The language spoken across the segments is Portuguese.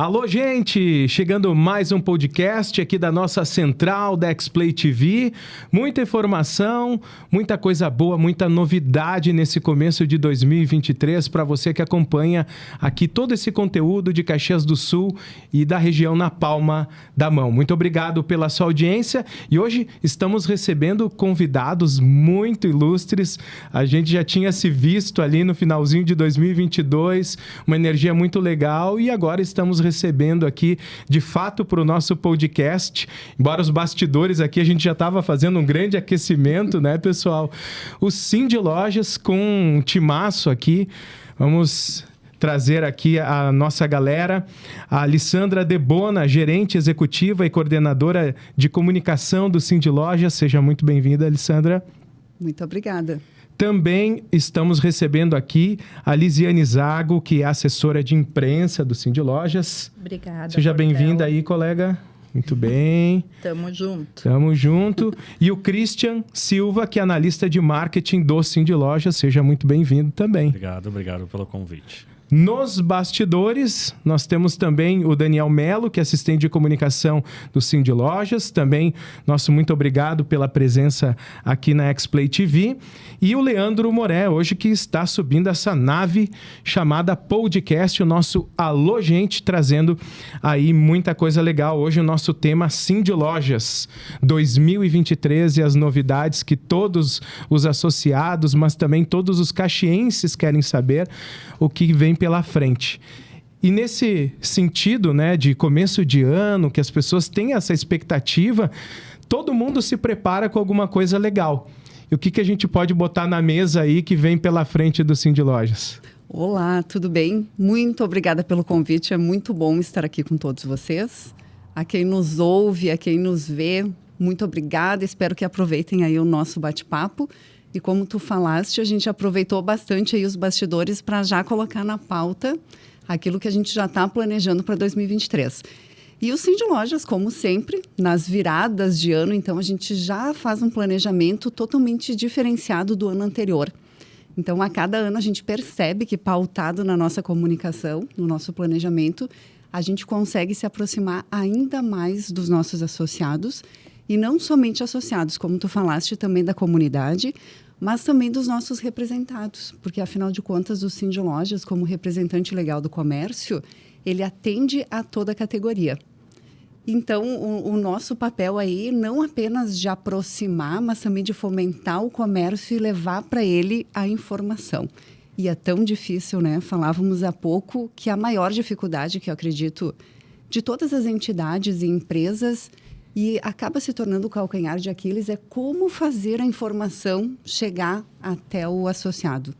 Alô, gente! Chegando mais um podcast aqui da nossa central da X-Play TV. Muita informação, muita coisa boa, muita novidade nesse começo de 2023 para você que acompanha aqui todo esse conteúdo de Caxias do Sul e da região na palma da mão. Muito obrigado pela sua audiência e hoje estamos recebendo convidados muito ilustres. A gente já tinha se visto ali no finalzinho de 2022, uma energia muito legal e agora estamos recebendo aqui, de fato, para o nosso podcast. Embora os bastidores aqui, a gente já estava fazendo um grande aquecimento, né, pessoal? O Cindy Lojas com um timaço aqui. Vamos trazer aqui a nossa galera. A Alessandra Debona, gerente executiva e coordenadora de comunicação do Cindy Lojas. Seja muito bem-vinda, Alessandra. Muito obrigada. Também estamos recebendo aqui a Lisiane Zago, que é assessora de imprensa do Cindy Lojas. Obrigada. Seja bem-vinda aí, colega. Muito bem. Tamo junto. Tamo junto. E o Christian Silva, que é analista de marketing do Cindy Lojas. Seja muito bem-vindo também. Obrigado pelo convite. Nos bastidores, nós temos também o Daniel Melo, que é assistente de comunicação do Cindy Lojas. Também, nosso muito obrigado pela presença aqui na X-Play TV. E o Leandro Moré, hoje que está subindo essa nave chamada Podcast, o nosso Alô Gente, trazendo aí muita coisa legal. Hoje o nosso tema Cindy Lojas 2023 e as novidades que todos os associados, mas também todos os caxienses querem saber o que vem pela frente. E nesse sentido, né, de começo de ano, que as pessoas têm essa expectativa, todo mundo se prepara com alguma coisa legal. E o que a gente pode botar na mesa aí que vem pela frente do Cindy Lojas? Olá, tudo bem? Muito obrigada pelo convite, é muito bom estar aqui com todos vocês. A quem nos ouve, a quem nos vê, muito obrigada, espero que aproveitem aí o nosso bate-papo. E como tu falaste, a gente aproveitou bastante aí os bastidores para já colocar na pauta aquilo que a gente já está planejando para 2023. E o Cindy Lojas, como sempre, nas viradas de ano, então a gente já faz um planejamento totalmente diferenciado do ano anterior. Então, a cada ano a gente percebe que, pautado na nossa comunicação, no nosso planejamento, a gente consegue se aproximar ainda mais dos nossos associados. E não somente associados, como tu falaste, também da comunidade, mas também dos nossos representados, porque, afinal de contas, o Cindy Lojas, como representante legal do comércio, ele atende a toda a categoria. Então, o nosso papel aí não apenas de aproximar, mas também de fomentar o comércio e levar para ele a informação. E é tão difícil, né? Falávamos há pouco que a maior dificuldade, que eu acredito, de todas as entidades e empresas, e acaba se tornando o calcanhar de Aquiles, é como fazer a informação chegar até o associado,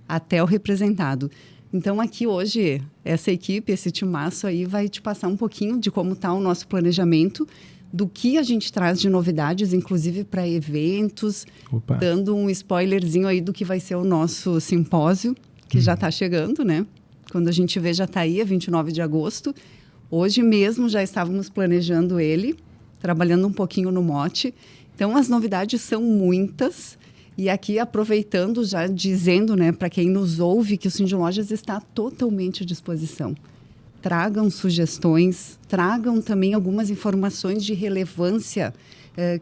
até o representado. Então, aqui hoje, essa equipe, esse timaço aí vai te passar um pouquinho de como está o nosso planejamento, do que a gente traz de novidades, inclusive para eventos, dando um spoilerzinho aí do que vai ser o nosso simpósio, que já está chegando, né? Quando a gente vê, já está aí, é 29 de agosto. Hoje mesmo já estávamos planejando ele, trabalhando um pouquinho no mote. Então, as novidades são muitas. E aqui, aproveitando, já dizendo, né, para quem nos ouve, que o Cindy Lojas está totalmente à disposição. Tragam sugestões, tragam também algumas informações de relevância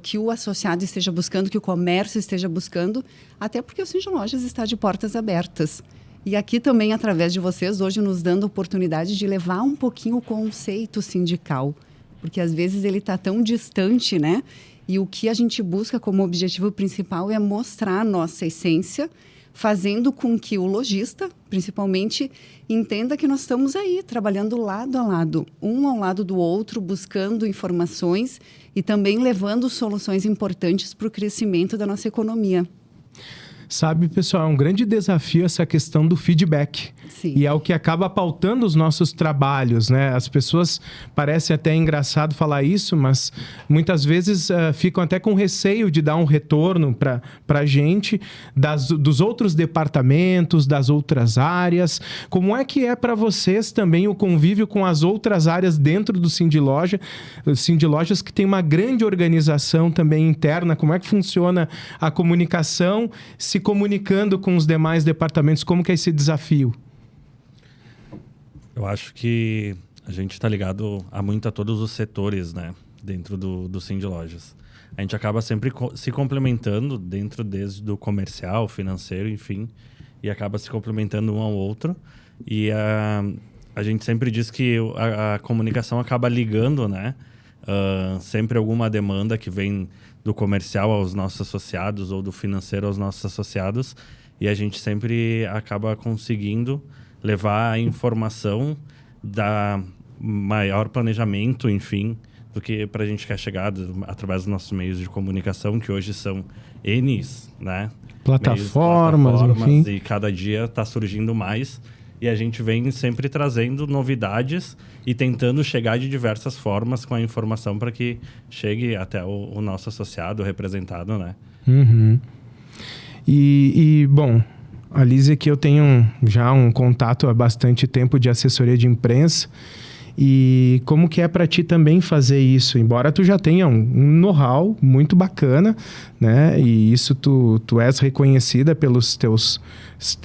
que o associado esteja buscando, que o comércio esteja buscando, até porque o Cindy Lojas está de portas abertas. E aqui também, através de vocês, hoje nos dando a oportunidade de levar um pouquinho o conceito sindical, porque às vezes ele está tão distante, né? E o que a gente busca como objetivo principal é mostrar a nossa essência, fazendo com que o lojista, principalmente, entenda que nós estamos aí, trabalhando lado a lado, um ao lado do outro, buscando informações e também levando soluções importantes para o crescimento da nossa economia. Sabe, pessoal, é um grande desafio essa questão do feedback. Sim. E é o que acaba pautando os nossos trabalhos, né? As pessoas, parece até engraçado falar isso, mas muitas vezes ficam até com receio de dar um retorno para a gente dos outros departamentos, das outras áreas. Como é que é para vocês também o convívio com as outras áreas dentro do Cindy Lojas, que tem uma grande organização também interna? Como é que funciona a comunicação, se comunicando com os demais departamentos? Como que é esse desafio? Eu acho que A gente está ligado a todos os setores, né? Dentro do Cindy Lojas. A gente acaba sempre se complementando dentro desde o comercial, financeiro, enfim. E acaba se complementando um ao outro. E a gente sempre diz que a comunicação acaba ligando, né? Sempre alguma demanda que vem do comercial aos nossos associados ou do financeiro aos nossos associados. E a gente sempre acaba conseguindo levar a informação da maior planejamento, enfim, do que para a gente quer chegar através dos nossos meios de comunicação, que hoje são Ns, né? Plataformas, enfim. E cada dia está surgindo mais. E a gente vem sempre trazendo novidades e tentando chegar de diversas formas com a informação para que chegue até o nosso associado, representado, né? Uhum. Bom, a Lise aqui eu tenho já um contato há bastante tempo de assessoria de imprensa. E como que é para ti também fazer isso? Embora tu já tenha um know-how muito bacana, né? E isso tu és reconhecida pelos teus...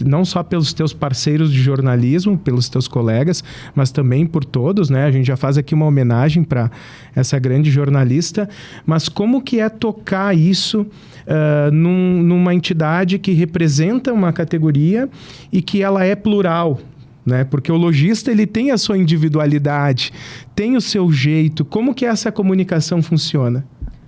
Não só pelos teus parceiros de jornalismo, pelos teus colegas, mas também por todos, né? A gente já faz aqui uma homenagem para essa grande jornalista. Mas como que é tocar isso numa entidade que representa uma categoria e que ela é plural, né? Porque o lojista ele tem a sua individualidade, tem o seu jeito. Como que essa comunicação funciona?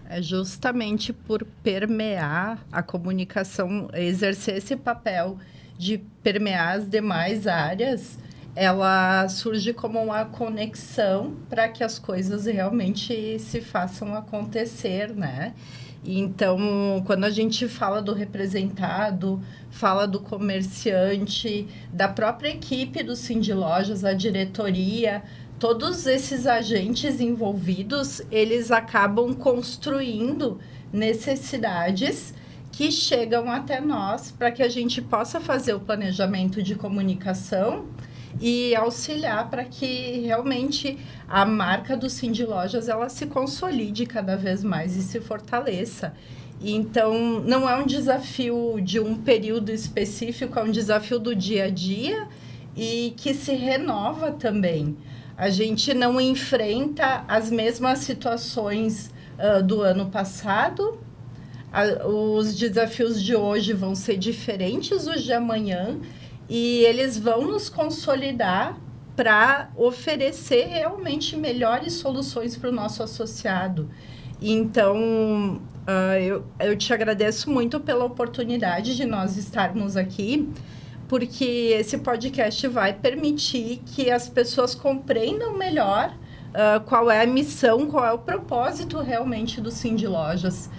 É justamente por permear a comunicação, exercer esse papel de permear as demais áreas, ela surge como uma conexão para que as coisas realmente se façam acontecer, né? Então, quando a gente fala do representado, fala do comerciante, da própria equipe do Cindy Lojas, a diretoria, todos esses agentes envolvidos, eles acabam construindo necessidades que chegam até nós para que a gente possa fazer o planejamento de comunicação e auxiliar para que realmente a marca do Cindy Lojas ela se consolide cada vez mais e se fortaleça. Então, não é um desafio de um período específico, é um desafio do dia a dia e que se renova também. A gente não enfrenta as mesmas situações do ano passado. Os desafios de hoje vão ser diferentes dos de amanhã e eles vão nos consolidar para oferecer realmente melhores soluções para o nosso associado. Então, eu te agradeço muito pela oportunidade de nós estarmos aqui, porque esse podcast vai permitir que as pessoas compreendam melhor qual é a missão, qual é o propósito realmente do Cindy Lojas.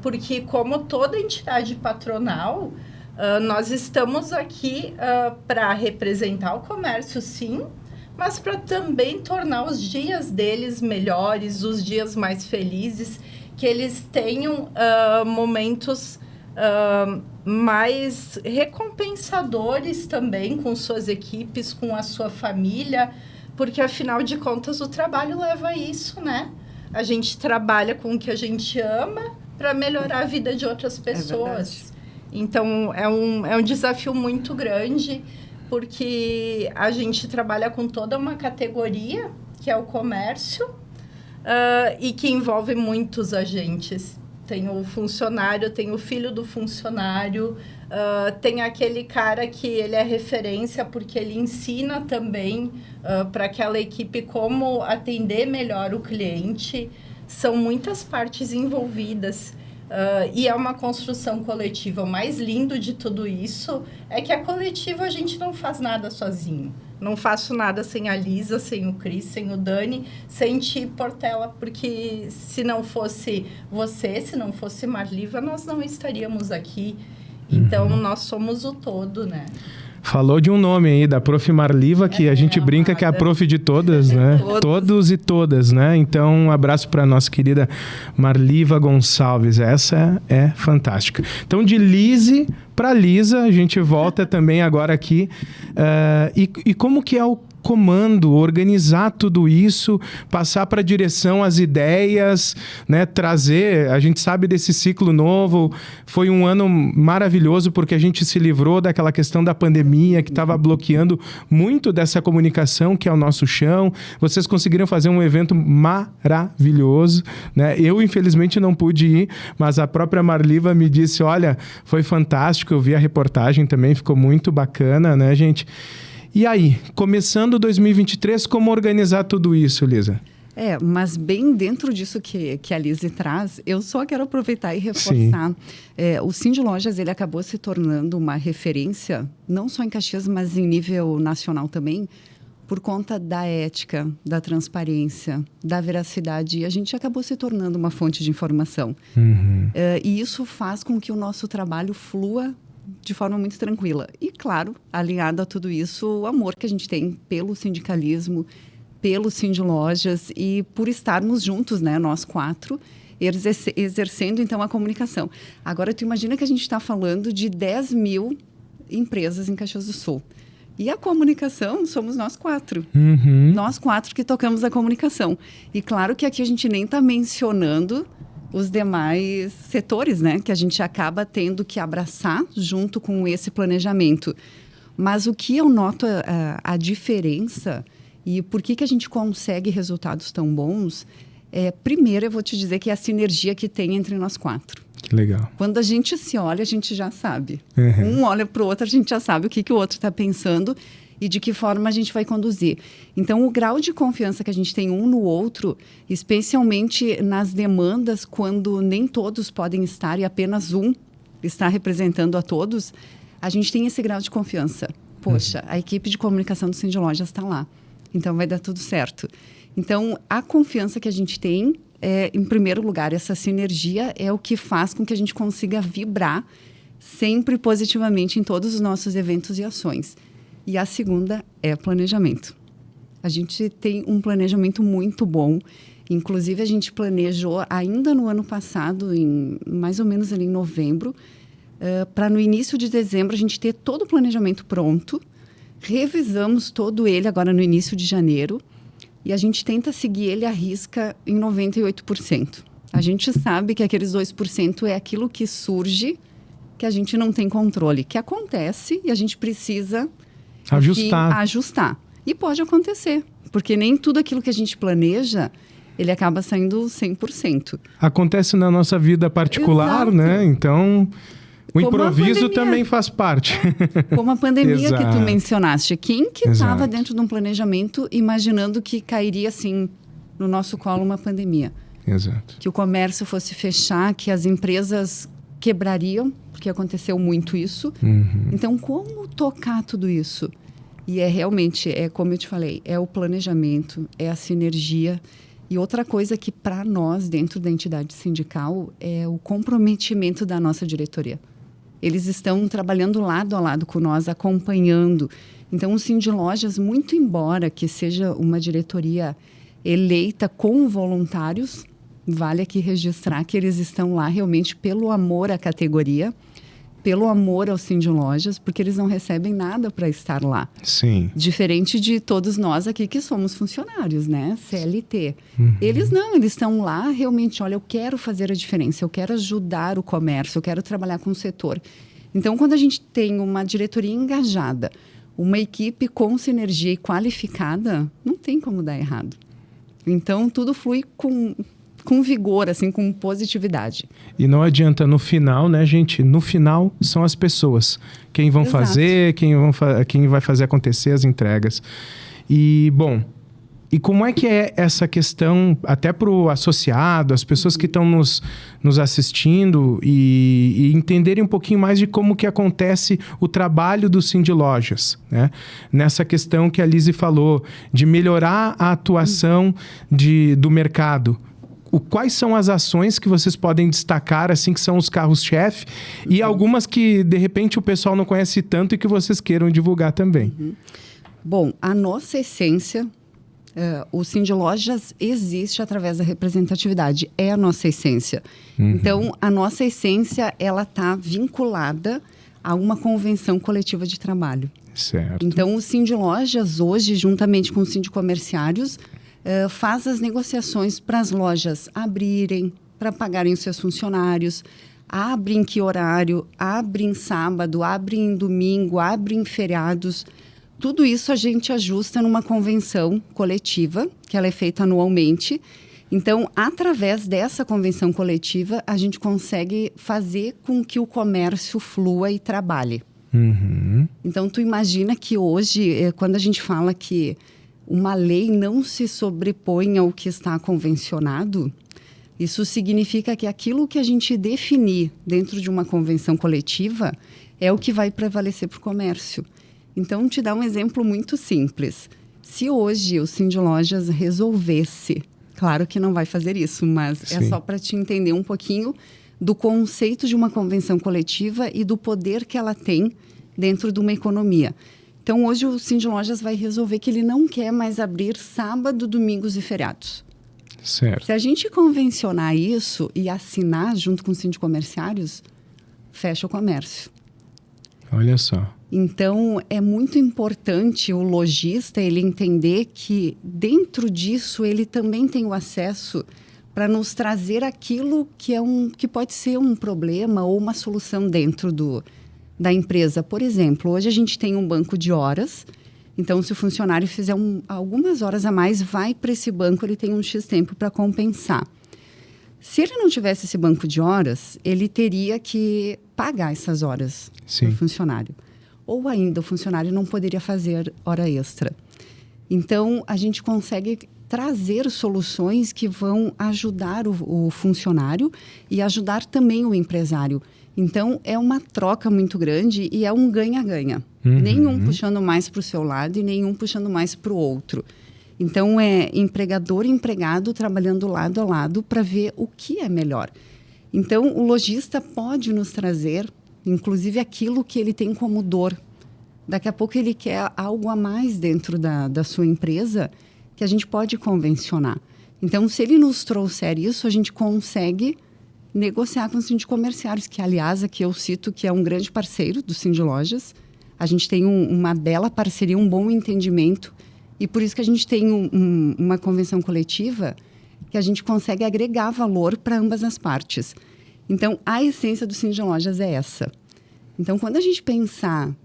Porque, como toda entidade patronal, nós estamos aqui para representar o comércio, sim, mas para também tornar os dias deles melhores, os dias mais felizes, que eles tenham momentos mais recompensadores também com suas equipes, com a sua família, porque, afinal de contas, o trabalho leva a isso, né? A gente trabalha com o que a gente ama para melhorar a vida de outras pessoas. Então, é um desafio muito grande, porque a gente trabalha com toda uma categoria, que é o comércio, e que envolve muitos agentes. Tem o funcionário, tem o filho do funcionário, tem aquele cara que ele é referência porque ele ensina também para aquela equipe como atender melhor o cliente. São muitas partes envolvidas. E é uma construção coletiva. O mais lindo de tudo isso é que a coletiva a gente não faz nada sozinho. Não faço nada sem a Lisa, sem o Cris, sem o Dani, sem ti, Portela, porque se não fosse você, se não fosse Marliva, nós não estaríamos aqui. Então, nós somos o todo, né? Falou de um nome aí, da Prof. Marliva, que a gente brinca que é a prof de todas, né? Todos e todas, né? Então, um abraço para a nossa querida Marliva Gonçalves. Essa é fantástica. Então, de Lise para Lisa, a gente volta também agora aqui. E como que é o comando, organizar tudo isso, passar para a direção as ideias, né? Trazer, a gente sabe desse ciclo novo, foi um ano maravilhoso porque a gente se livrou daquela questão da pandemia que estava bloqueando muito dessa comunicação que é o nosso chão. Vocês conseguiram fazer um evento maravilhoso, né? Eu, infelizmente, não pude ir, mas a própria Marliva me disse, olha, foi fantástico, eu vi a reportagem também, ficou muito bacana, né, gente? E aí, começando 2023, como organizar tudo isso, Lisa? Mas bem dentro disso que a Lise traz, eu só quero aproveitar e reforçar. O Cindy Lojas, ele acabou se tornando uma referência, não só em Caxias, mas em nível nacional também, por conta da ética, da transparência, da veracidade. E a gente acabou se tornando uma fonte de informação. E isso faz com que o nosso trabalho flua de forma muito tranquila. E, claro, alinhado a tudo isso, o amor que a gente tem pelo sindicalismo, pelo Cindy Lojas e por estarmos juntos, né, nós 4, exercendo, então, a comunicação. Agora, tu imagina que a gente está falando de 10 mil empresas em Caxias do Sul. E a comunicação somos nós 4. Nós 4 que tocamos a comunicação. E claro que aqui a gente nem está mencionando os demais setores, né? Que a gente acaba tendo que abraçar junto com esse planejamento. Mas o que eu noto a diferença e por que a gente consegue resultados tão bons, primeiro eu vou te dizer que é a sinergia que tem entre nós 4. Que legal. Quando a gente se olha, a gente já sabe. Um olha para o outro, a gente já sabe o que o outro está pensando e de que forma a gente vai conduzir. Então, o grau de confiança que a gente tem um no outro, especialmente nas demandas, quando nem todos podem estar e apenas um está representando a todos, a gente tem esse grau de confiança. Poxa, a equipe de comunicação do Cindy Lojas está lá. Então, vai dar tudo certo. Então, a confiança que a gente tem, em primeiro lugar, essa sinergia é o que faz com que a gente consiga vibrar sempre positivamente em todos os nossos eventos e ações. E a segunda é planejamento. A gente tem um planejamento muito bom. Inclusive, a gente planejou ainda no ano passado, mais ou menos ali em novembro, para no início de dezembro a gente ter todo o planejamento pronto. Revisamos todo ele agora no início de janeiro e a gente tenta seguir ele à risca em 98%. A gente sabe que aqueles 2% é aquilo que surge, que a gente não tem controle, que acontece e a gente precisa ajustar. E pode acontecer, porque nem tudo aquilo que a gente planeja, ele acaba saindo 100%. Acontece na nossa vida particular, exato, né? Então, o improviso também faz parte. Como a pandemia que tu mencionaste. Quem que estava dentro de um planejamento imaginando que cairia, assim, no nosso colo uma pandemia? Exato. Que o comércio fosse fechar, que as empresas quebrariam, porque aconteceu muito isso. Então, como tocar tudo isso? E realmente, como eu te falei, é o planejamento, é a sinergia. E outra coisa que, para nós, dentro da entidade sindical, é o comprometimento da nossa diretoria. Eles estão trabalhando lado a lado com nós, acompanhando. Então, o Cindy Lojas, muito embora que seja uma diretoria eleita com voluntários, vale aqui registrar que eles estão lá realmente pelo amor à categoria, pelo amor ao Cindy Lojas, porque eles não recebem nada para estar lá. Sim. Diferente de todos nós aqui que somos funcionários, né? CLT. Eles não, eles estão lá realmente, olha, eu quero fazer a diferença, eu quero ajudar o comércio, eu quero trabalhar com o setor. Então, quando a gente tem uma diretoria engajada, uma equipe com sinergia e qualificada, não tem como dar errado. Então, tudo flui com vigor, assim, com positividade. E não adianta, no final, né, gente? No final, são as pessoas. Quem vão fazer, quem vai fazer acontecer as entregas. E, bom, e como é que é essa questão, até para o associado, as pessoas que estão nos assistindo e entenderem um pouquinho mais de como que acontece o trabalho do Cindy Lojas, né? Nessa questão que a Lise falou, de melhorar a atuação do mercado. Quais são as ações que vocês podem destacar, assim, que são os carros-chefe, e algumas que, de repente, o pessoal não conhece tanto e que vocês queiram divulgar também? Bom, a nossa essência, o Cindy Lojas existe através da representatividade, é a nossa essência. Então, a nossa essência, ela está vinculada a uma convenção coletiva de trabalho. Certo. Então, o Sindlojas hoje, juntamente com os sindicomerciários, faz as negociações para as lojas abrirem, para pagarem os seus funcionários, abrem em que horário, abrem em sábado, abrem em domingo, abrem em feriados. Tudo isso a gente ajusta numa convenção coletiva, que ela é feita anualmente. Então, através dessa convenção coletiva, a gente consegue fazer com que o comércio flua e trabalhe. Uhum. Então, tu imagina que hoje, quando a gente fala que uma lei não se sobrepõe ao que está convencionado, isso significa que aquilo que a gente definir dentro de uma convenção coletiva é o que vai prevalecer para o comércio. Então, te dar um exemplo muito simples. Se hoje o Sindlojas resolvesse, claro que não vai fazer isso, mas Sim. é só para te entender um pouquinho do conceito de uma convenção coletiva e do poder que ela tem dentro de uma economia. Então, hoje o Sindlojas vai resolver que ele não quer mais abrir sábado, domingos e feriados. Certo. Se a gente convencionar isso e assinar junto com os sindicomerciários, fecha o comércio. Olha só. Então, é muito importante o lojista ele entender que dentro disso ele também tem o acesso para nos trazer aquilo que pode ser um problema ou uma solução dentro da empresa. Por exemplo, hoje a gente tem um banco de horas. Então, se o funcionário fizer algumas horas a mais, vai para esse banco, ele tem um X tempo para compensar. Se ele não tivesse esse banco de horas, ele teria que pagar essas horas para o funcionário. Ou ainda, o funcionário não poderia fazer hora extra. Então, a gente consegue trazer soluções que vão ajudar o funcionário e ajudar também o empresário. Então, é uma troca muito grande e é um ganha-ganha. Uhum. Nenhum puxando mais para o seu lado e nenhum puxando mais para o outro. Então, é empregador e empregado trabalhando lado a lado para ver o que é melhor. Então, o lojista pode nos trazer, inclusive, aquilo que ele tem como dor. Daqui a pouco ele quer algo a mais dentro da sua empresa que a gente pode convencionar. Então, se ele nos trouxer isso, a gente consegue negociar com os sindicomerciários, que, aliás, aqui eu cito que é um grande parceiro do Sindlojas. A gente tem uma bela parceria, um bom entendimento, e por isso que a gente tem uma convenção coletiva que a gente consegue agregar valor para ambas as partes. Então, a essência do Sindlojas é essa. Então, quando a gente pensar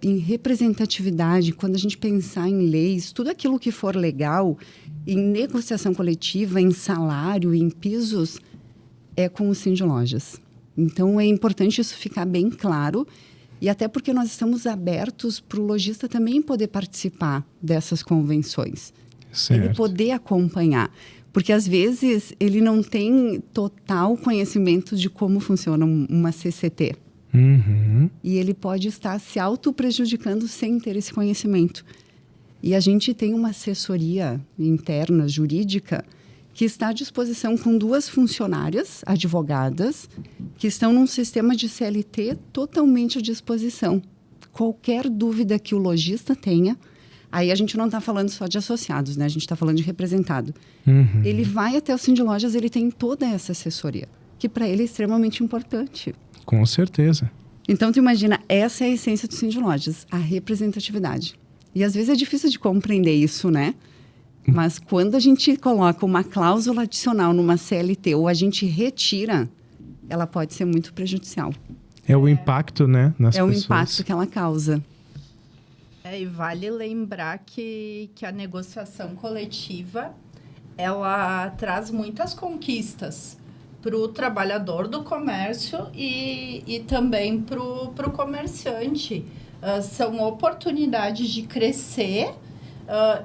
em representatividade, quando a gente pensar em leis, tudo aquilo que for legal, em negociação coletiva, em salário, em pisos, é com o Sindlojas. Então, é importante isso ficar bem claro, e até porque nós estamos abertos para o lojista também poder participar dessas convenções. Certo. Ele poder acompanhar. Porque, às vezes, ele não tem total conhecimento de como funciona uma CCT. Uhum. E ele pode estar se auto-prejudicando sem ter esse conhecimento. E a gente tem uma assessoria interna, jurídica, que está à disposição com 2 funcionárias, advogadas, que estão num sistema de CLT totalmente à disposição. Qualquer dúvida que o lojista tenha, aí a gente não está falando só de associados, né? A gente está falando de representado. Uhum. Ele vai até o Sindlojas, ele tem toda essa assessoria, que para ele é extremamente importante. Com certeza. Então, tu imagina, essa é a essência do Sindlojas, a representatividade. E às vezes é difícil de compreender isso, né? Mas quando a gente coloca uma cláusula adicional numa CLT ou a gente retira, ela pode ser muito prejudicial. É o impacto, né, nas pessoas. É o impacto que ela causa. E vale lembrar que a negociação coletiva, ela traz muitas conquistas para o trabalhador do comércio e também para o comerciante. São oportunidades de crescer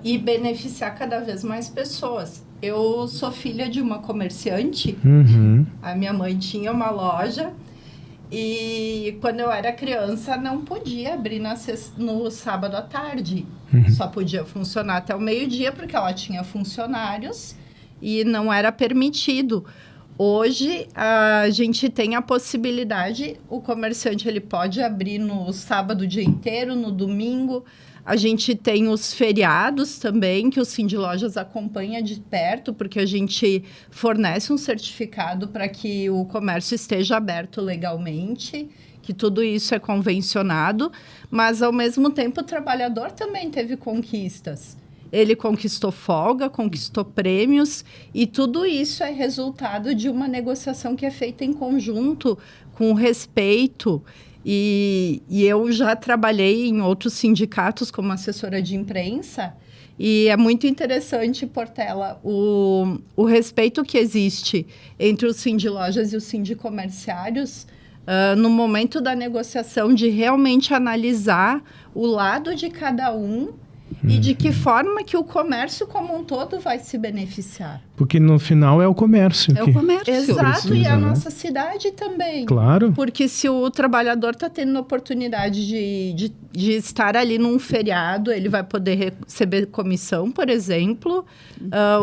e beneficiar cada vez mais pessoas. Eu sou filha de uma comerciante. Uhum. A minha mãe tinha uma loja e quando eu era criança não podia abrir no sábado à tarde. Uhum. Só podia funcionar até o meio-dia porque ela tinha funcionários e não era permitido. Hoje, a gente tem a possibilidade, o comerciante ele pode abrir no sábado o dia inteiro, no domingo. A gente tem os feriados também, que o Sindlojas acompanha de perto, porque a gente fornece um certificado para que o comércio esteja aberto legalmente, que tudo isso é convencionado, mas, ao mesmo tempo, o trabalhador também teve conquistas. Ele conquistou folga, conquistou prêmios, e tudo isso é resultado de uma negociação que é feita em conjunto, com respeito. E eu já trabalhei em outros sindicatos como assessora de imprensa, e é muito interessante, Portela, o respeito que existe entre os Sindlojas e os sindicomerciários no momento da negociação, de realmente analisar o lado de cada um e de que forma que o comércio como um todo vai se beneficiar. Porque no final é o comércio. É o comércio. Exato, precisa, e a né? nossa cidade também. Claro. Porque se o trabalhador está tendo a oportunidade de estar ali num feriado, ele vai poder receber comissão, por exemplo.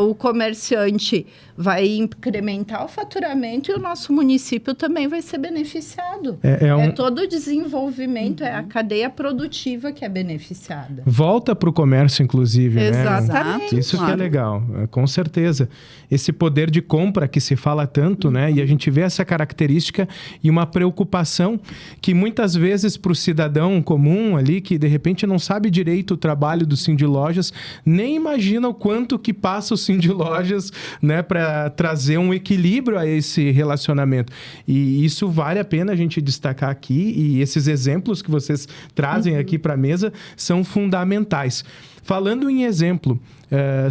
O comerciante vai incrementar o faturamento e o nosso município também vai ser beneficiado. É todo o desenvolvimento, é a cadeia produtiva que é beneficiada. Volta para o comércio, inclusive, né? Exatamente. Isso que é legal, com certeza. Esse poder de compra que se fala tanto, né? E a gente vê essa característica e uma preocupação que muitas vezes para o cidadão comum ali, que de repente não sabe direito o trabalho do Sindlojas, nem imagina o quanto que passa o Sindlojas, né? Para trazer um equilíbrio a esse relacionamento. E isso vale a pena a gente destacar aqui, e esses exemplos que vocês trazem aqui para a mesa são fundamentais. Falando em exemplo,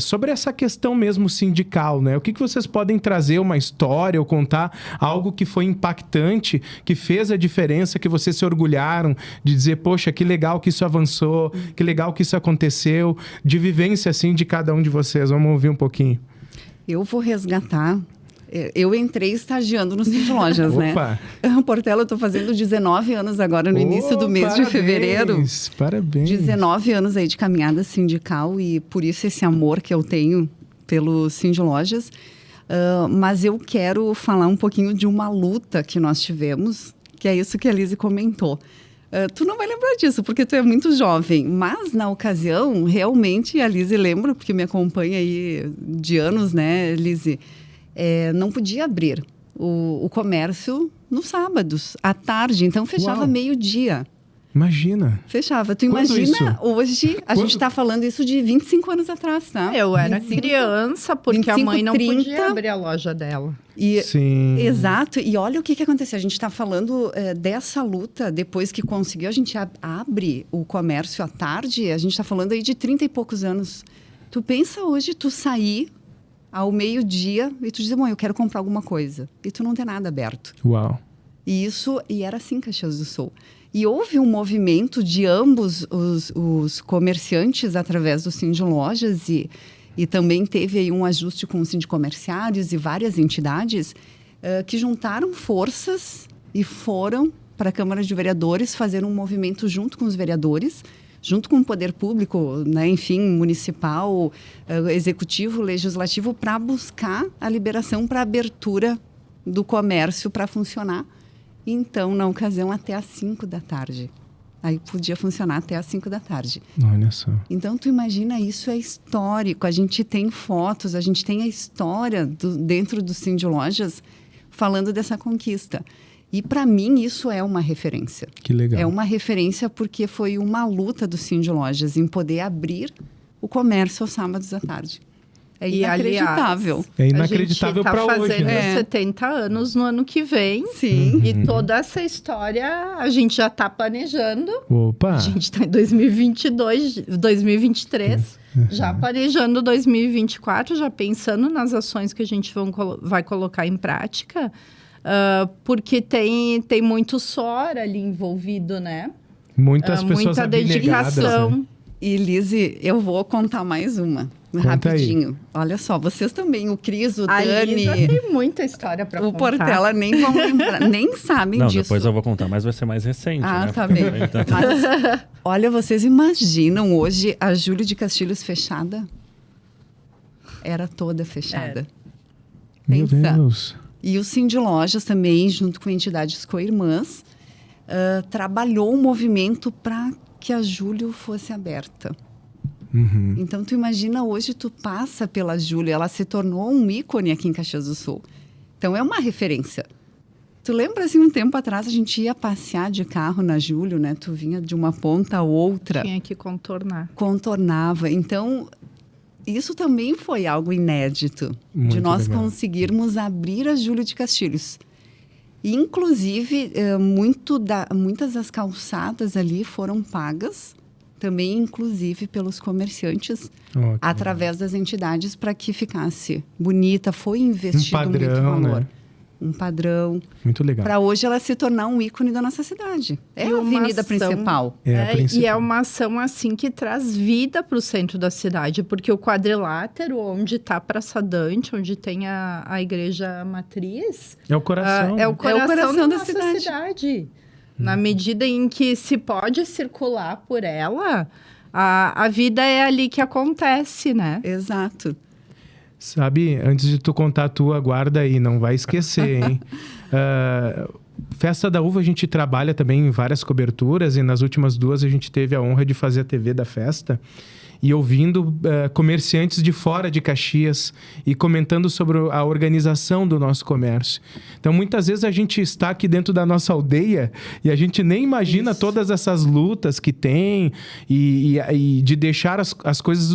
sobre essa questão mesmo sindical, né? O que vocês podem trazer, uma história ou contar algo que foi impactante, que fez a diferença, que vocês se orgulharam de dizer, poxa, que legal que isso avançou, que legal que isso aconteceu, de vivência assim de cada um de vocês. Vamos ouvir um pouquinho. Eu vou resgatar. Eu entrei estagiando no Sindlojas, né? Portela, eu estou fazendo 19 anos agora, no início do mês de fevereiro. Parabéns. 19 anos aí de caminhada sindical, e por isso esse amor que eu tenho pelo Sindlojas. Mas eu quero falar um pouquinho de uma luta que nós tivemos, que é isso que a Lise comentou. Tu não vai lembrar disso, porque tu é muito jovem. Mas, na ocasião, realmente, a Lise lembra, porque me acompanha aí de anos, né, Lise? Não podia abrir o comércio nos sábados, à tarde. Então, fechava meio-dia. Imagina. Fechava. Tu imagina, isso? Hoje, a gente está falando isso de 25 anos atrás, tá? Eu era criança, porque 25, a mãe não 30, podia abrir a loja dela. Sim. Exato. E olha o que aconteceu. A gente está falando dessa luta, depois que conseguiu, a gente abre o comércio à tarde, a gente está falando aí de 30 e poucos anos. Tu pensa hoje, tu sair ao meio-dia e tu dizer, bom, eu quero comprar alguma coisa. E tu não tem nada aberto. Uau. E era assim, Caxias do Sul. E houve um movimento de ambos os comerciantes através do Sindlojas, e também teve aí um ajuste com os sindicomerciários e várias entidades que juntaram forças e foram para a Câmara de Vereadores fazer um movimento junto com os vereadores, junto com o poder público, né, enfim, municipal, executivo, legislativo, para buscar a liberação para a abertura do comércio para funcionar. Então, na ocasião, até às 5 da tarde. Aí podia funcionar até às 5 da tarde. Olha só. Então, tu imagina, isso é histórico. A gente tem fotos, a gente tem a história dentro do Sindlojas falando dessa conquista. E, para mim, isso é uma referência. Que legal. É uma referência porque foi uma luta do Sindlojas em poder abrir o comércio aos sábados à tarde. É inacreditável. É inacreditável para hoje, né? A gente está fazendo 70 anos no ano que vem. Sim. E toda essa história a gente já está planejando. Opa! A gente está em 2023, já planejando 2024, já pensando nas ações que a gente vai colocar em prática. Porque tem muito suor ali envolvido, né? Muitas pessoas muita dedicação. Né? E, Lise, eu vou contar mais uma. Conta rapidinho. Aí. Olha só, vocês também, o Cris, o a Dani... Lisa tem muita história para contar. O Portela nem vão lembrar, nem sabem disso. Não, depois eu vou contar, mas vai ser mais recente, né? Tá bem. Mas, olha, vocês imaginam hoje a Júlio de Castilhos fechada? Era toda fechada. Meu Deus. E o Sindlojas também, junto com entidades co-irmãs, trabalhou um movimento para que a Júlio fosse aberta. Uhum. Então, tu imagina, hoje tu passa pela Júlio, ela se tornou um ícone aqui em Caxias do Sul. Então, é uma referência. Tu lembra, assim, um tempo atrás, a gente ia passear de carro na Júlio, né? Tu vinha de uma ponta a outra. Tinha que contornar. Contornava. Então, isso também foi algo inédito. Muito de nós legal. conseguirmos abrir a Júlio de Castilhos. E, inclusive, muitas das calçadas ali foram pagas, também, inclusive, pelos comerciantes, Ó, que através das entidades, para que ficasse bonita. Foi investido padrão, muito valor. né? Um padrão. muito legal. Para hoje ela se tornar um ícone da nossa cidade. É E a uma avenida ação- principal. É a principal. E é uma ação assim que traz vida para o centro da cidade, porque o quadrilátero, onde está a Praça Dante, onde tem a igreja matriz, É o coração. é o coração da da nossa cidade. Na medida em que se pode circular por ela, a vida é ali que acontece, né? Exato. Sabe, antes de tu contar a tua, guarda aí, não vai esquecer, hein? Festa da Uva a gente trabalha também em várias coberturas e nas últimas 2 a gente teve a honra de fazer a TV da festa e ouvindo comerciantes de fora de Caxias e comentando sobre a organização do nosso comércio. Então, muitas vezes a gente está aqui dentro da nossa aldeia e a gente nem imagina todas essas lutas que tem e de deixar as coisas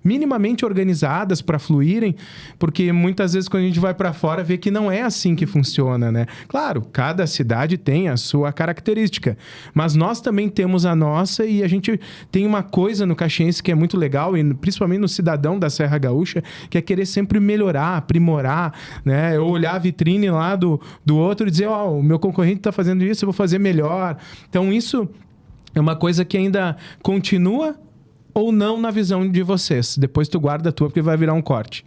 minimamente organizadas para fluírem, porque muitas vezes quando a gente vai para fora vê que não é assim que funciona, né? Claro, cada cidade tem a sua característica, mas nós também temos a nossa e a gente tem uma coisa no caxiense que é muito legal, e principalmente no cidadão da Serra Gaúcha, que é querer sempre melhorar, aprimorar, né? Eu olhar a vitrine lá do outro e dizer, o meu concorrente está fazendo isso, eu vou fazer melhor. Então, isso é uma coisa que ainda continua ou não na visão de vocês. Depois tu guarda a tua, porque vai virar um corte.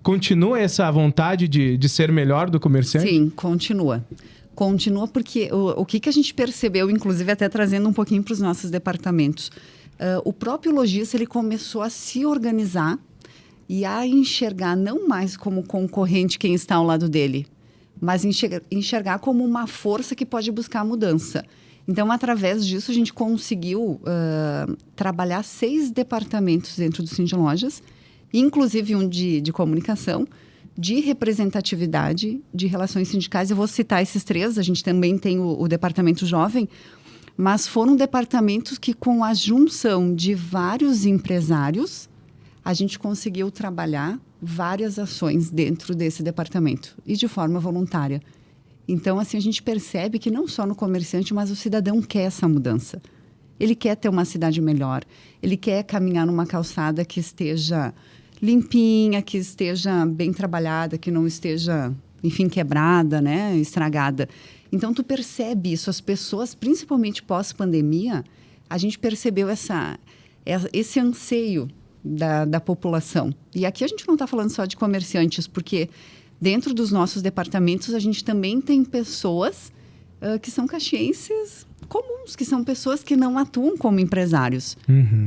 Continua essa vontade de ser melhor do comerciante? Sim, continua. Continua porque o que a gente percebeu, inclusive até trazendo um pouquinho para os nossos departamentos, o próprio lojista ele começou a se organizar e a enxergar não mais como concorrente quem está ao lado dele, mas enxergar como uma força que pode buscar a mudança. Então, através disso, a gente conseguiu trabalhar 6 departamentos dentro do Cindy Lojas, inclusive um de comunicação, de representatividade, de relações sindicais. Eu vou citar esses 3, a gente também tem o departamento jovem, mas foram departamentos que, com a junção de vários empresários, a gente conseguiu trabalhar várias ações dentro desse departamento e de forma voluntária. Então, assim, a gente percebe que não só no comerciante, mas o cidadão quer essa mudança. Ele quer ter uma cidade melhor, ele quer caminhar numa calçada que esteja limpinha, que esteja bem trabalhada, que não esteja, enfim, quebrada, né, estragada. Então, tu percebe isso. As pessoas, principalmente pós-pandemia, a gente percebeu esse anseio da população. E aqui a gente não está falando só de comerciantes, porque dentro dos nossos departamentos a gente também tem pessoas que são caxienses comuns, que são pessoas que não atuam como empresários,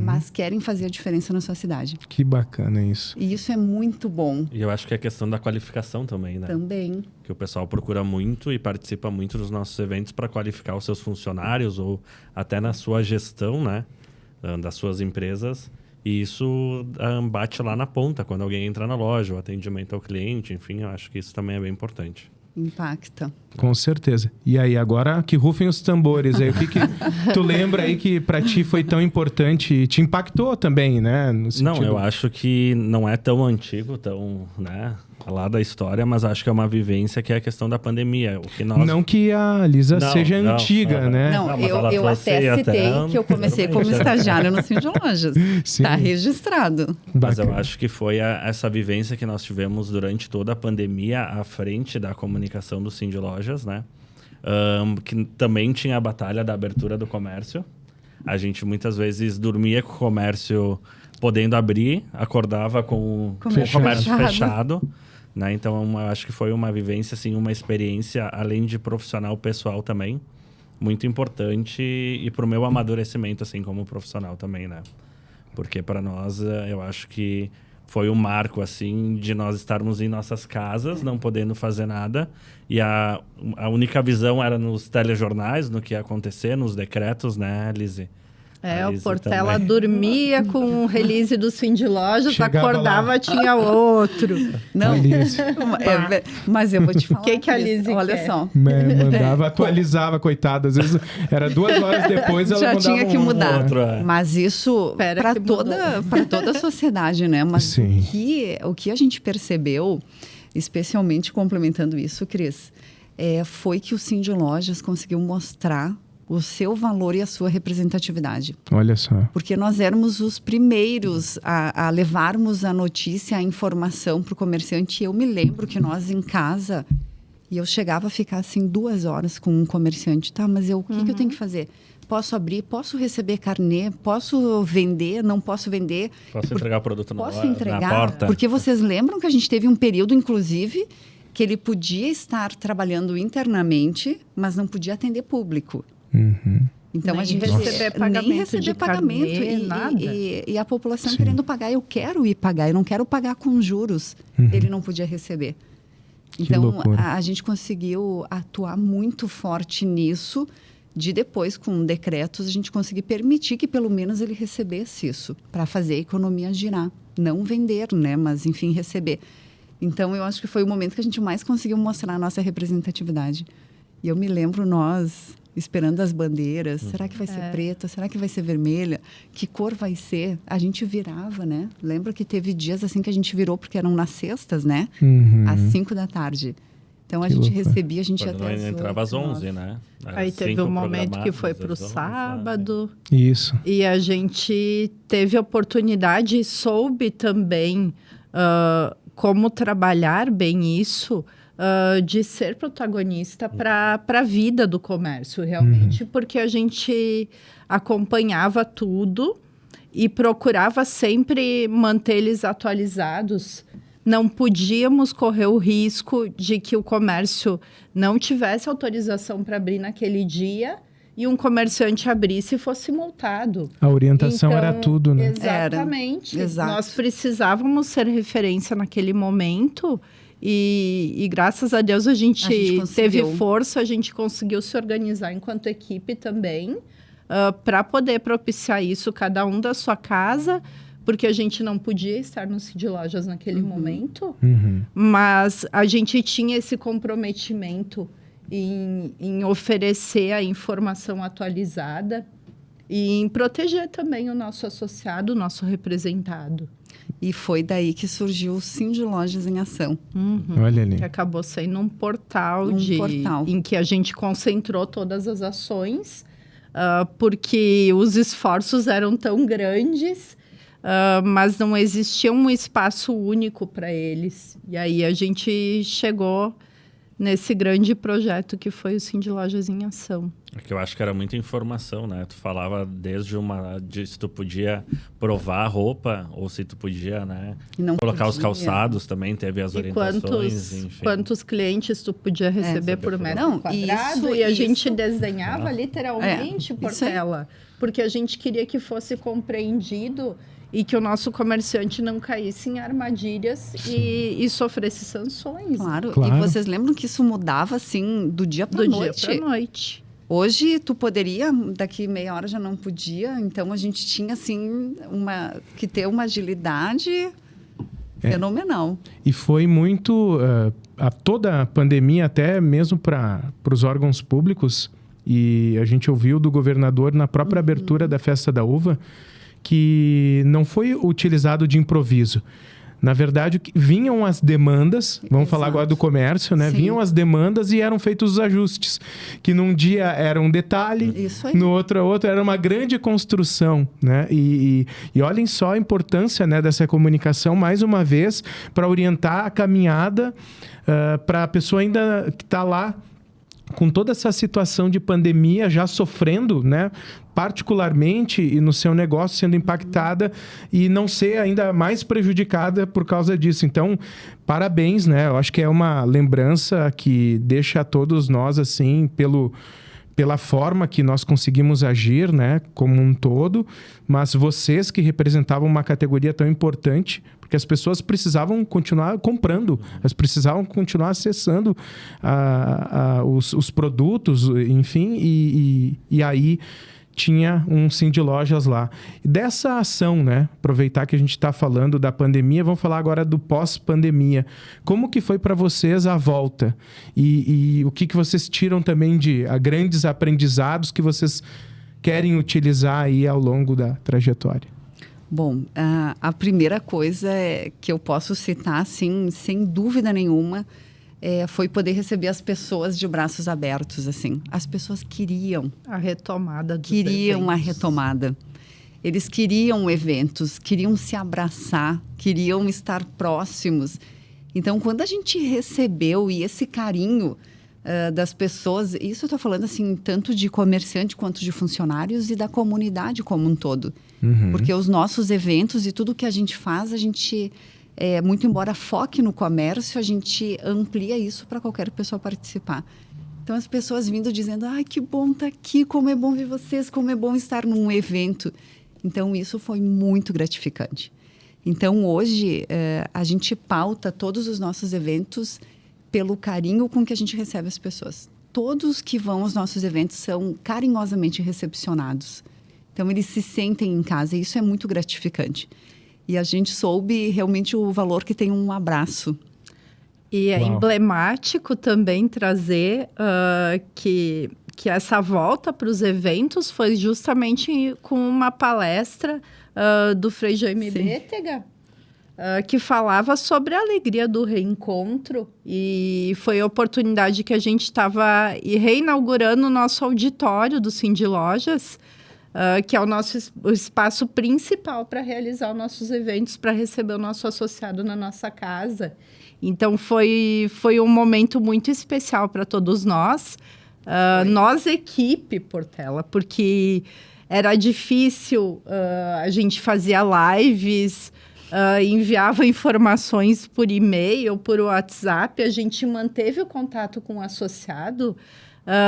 mas querem fazer a diferença na sua cidade. Que bacana isso. E isso é muito bom. E eu acho que é questão da qualificação também, né? Também. Que o pessoal procura muito e participa muito dos nossos eventos para qualificar os seus funcionários ou até na sua gestão, né? Das suas empresas. E isso bate lá na ponta, quando alguém entra na loja, o atendimento ao cliente, enfim, eu acho que isso também é bem importante. Impacta. Com certeza. E aí, agora que rufem os tambores. Aí, o que tu lembra aí que pra ti foi tão importante e te impactou também, né? No sentido... Não, eu acho que não é tão antigo, tão, né, lá da história, mas acho que é uma vivência que é a questão da pandemia. O que nós... Não que a Lisa seja antiga, né? Não, mas ela eu trouxe até citei que eu comecei como estagiária no Cindy Lojas. Sim. Está registrado. Mas eu Bacana. acho que foi essa vivência que nós tivemos durante toda a pandemia à frente da comunicação do Cindy Lojas, né? Que também tinha a batalha da abertura do comércio. A gente muitas vezes dormia com o comércio podendo abrir, acordava com o comércio fechado. Né? Então, eu acho que foi uma vivência, assim, uma experiência, além de profissional, pessoal também, muito importante e para o meu amadurecimento, assim, como profissional também, né? Porque para nós, eu acho que foi um marco, assim, de nós estarmos em nossas casas, não podendo fazer nada. E a única visão era nos telejornais, no que ia acontecer, nos decretos, né, Lise? O Portela dormia com o release do Cindy Lojas, Chegava acordava, lá. tinha outro. Não, mas eu vou te falar. Que a Cris, Lizzy olha quer? só. Mandava, atualizava, coitada. Às vezes era 2 horas depois, ela Já mandava tinha que mudar. outro, é. Mas isso Espera para que mudou. toda a sociedade, né? Mas Sim. o que a gente percebeu, especialmente complementando isso, Cris, foi que o Cindy Lojas conseguiu mostrar o seu valor e a sua representatividade. Olha só. Porque nós éramos os primeiros a levarmos a notícia, a informação para o comerciante. Eu me lembro que nós em casa, e eu chegava a ficar assim 2 horas com um comerciante. Tá, mas o que eu tenho que fazer? Posso abrir? Posso receber carnê? Posso vender? Não posso vender? Posso entregar o produto Posso na entregar? porta? Porque vocês lembram que a gente teve um período, inclusive, que ele podia estar trabalhando internamente, mas não podia atender público. Uhum. Então Nem a gente receber pagamento nem receber de pagamento carnê, nada. e a população Sim. querendo pagar. Eu quero ir pagar, eu não quero pagar com juros. Ele não podia receber. Então loucura. a gente conseguiu atuar muito forte nisso, de depois com decretos a gente conseguir permitir que pelo menos ele recebesse isso para fazer a economia girar, não vender, né? Mas enfim receber. Então eu acho que foi o momento que a gente mais conseguiu mostrar a nossa representatividade. E eu me lembro nós esperando as bandeiras. Será que vai ser preta? Será que vai ser vermelha? Que cor vai ser? A gente virava, né? Lembra que teve dias assim que a gente virou, porque eram nas sextas, né? Uhum. Às 5 da tarde. Então a Que gente loucura. recebia, a gente ia Quando até às entrava às 8, 11, 9. né? Aí teve um momento que foi para o sábado. Isso. E a gente teve a oportunidade e soube também como trabalhar bem isso, de ser protagonista para a vida do comércio, realmente, porque a gente acompanhava tudo e procurava sempre manter eles atualizados. Não podíamos correr o risco de que o comércio não tivesse autorização para abrir naquele dia e um comerciante abrisse e fosse multado. A orientação Então, era tudo, né? Exatamente. Era, exato. Nós precisávamos ser referência naquele momento e graças a Deus a gente teve conseguiu. força, a gente conseguiu se organizar enquanto equipe também para poder propiciar isso, cada um da sua casa, porque a gente não podia estar no Cindy Lojas naquele momento, mas a gente tinha esse comprometimento em oferecer a informação atualizada e em proteger também o nosso associado, o nosso representado. E foi daí que surgiu o Cindy Lojas em Ação. Olha ali. Que acabou sendo um portal, portal. em que a gente concentrou todas as ações, porque os esforços eram tão grandes, mas não existia um espaço único para eles. E aí a gente chegou nesse grande projeto que foi o Cindy Lojas em Ação. É que eu acho que era muita informação, né? Tu falava desde se tu podia provar a roupa ou se tu podia, né? E não colocar os podia. calçados também, teve as E orientações, enfim. quantos clientes tu podia receber por metro Não, quadrado. isso- e a gente isso- desenhava literalmente por isso aí. tela. Porque a gente queria que fosse compreendido e que o nosso comerciante não caísse em armadilhas e sofresse sanções. Claro. Claro. E vocês lembram que isso mudava assim do dia para Do noite? dia para noite. Hoje tu poderia, daqui meia hora já não podia, então a gente tinha assim que ter uma agilidade fenomenal. E foi muito... toda a pandemia, até mesmo para os órgãos públicos, e a gente ouviu do governador na própria abertura da Festa da Uva, que não foi utilizado de improviso. Na verdade, vinham as demandas, vamos falar agora do comércio, né? Sim. Vinham as demandas e eram feitos os ajustes. Que num dia era um detalhe, Isso aí. no outro era uma grande construção, né? E olhem só a importância, né, dessa comunicação, mais uma vez, para orientar a caminhada para a pessoa ainda que está lá com toda essa situação de pandemia já sofrendo, né? Particularmente e no seu negócio sendo impactada e não ser ainda mais prejudicada por causa disso. Então, parabéns, né? Eu acho que é uma lembrança que deixa a todos nós, assim, pela forma que nós conseguimos agir, né? Como um todo. Mas vocês que representavam uma categoria tão importante, porque as pessoas precisavam continuar comprando, elas precisavam continuar acessando os produtos, enfim, e aí tinha um Sim de Lojas lá. E dessa ação, né? Aproveitar que a gente está falando da pandemia, vamos falar agora do pós-pandemia. Como que foi para vocês a volta? E o que vocês tiram também de grandes aprendizados que vocês querem utilizar aí ao longo da trajetória? Bom, a primeira coisa que eu posso citar, assim, sem dúvida nenhuma, foi poder receber as pessoas de braços abertos, assim. As pessoas queriam. A retomada dos Queriam a eventos. retomada. Eles queriam eventos, queriam se abraçar, queriam estar próximos. Então, quando a gente recebeu e esse carinho das pessoas, isso eu estou falando assim, tanto de comerciante quanto de funcionários e da comunidade como um todo. Porque os nossos eventos e tudo que a gente faz, a gente... muito embora foque no comércio, a gente amplia isso para qualquer pessoa participar. Então, as pessoas vindo dizendo, ai, que bom estar aqui, como é bom ver vocês, como é bom estar num evento. Então, isso foi muito gratificante. Então, hoje, a gente pauta todos os nossos eventos pelo carinho com que a gente recebe as pessoas. Todos que vão aos nossos eventos são carinhosamente recepcionados. Então, eles se sentem em casa e isso é muito gratificante. E a gente soube realmente o valor que tem um abraço. E é Uau. emblemático também trazer que essa volta para os eventos foi justamente com uma palestra do Frei Jaime Sim. Bétega, que falava sobre a alegria do reencontro. E foi a oportunidade que a gente estava reinaugurando o nosso auditório do Sim de Lojas, que é o espaço principal para realizar os nossos eventos, para receber o nosso associado na nossa casa. Então, foi um momento muito especial para todos nós. Nós, equipe Portela, porque era difícil, a gente fazia lives, enviava informações por e-mail, por WhatsApp, a gente manteve o contato com o associado,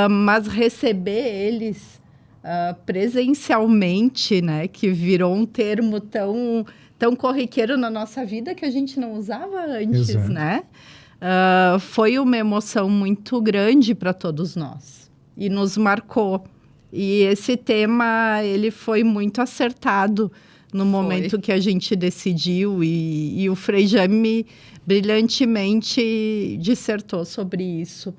mas receber eles presencialmente, né, que virou um termo tão corriqueiro na nossa vida que a gente não usava antes, Exato. né? Foi uma emoção muito grande para todos nós e nos marcou. E esse tema, ele foi muito acertado no momento que a gente decidiu e o Frei Jaime brilhantemente dissertou sobre isso.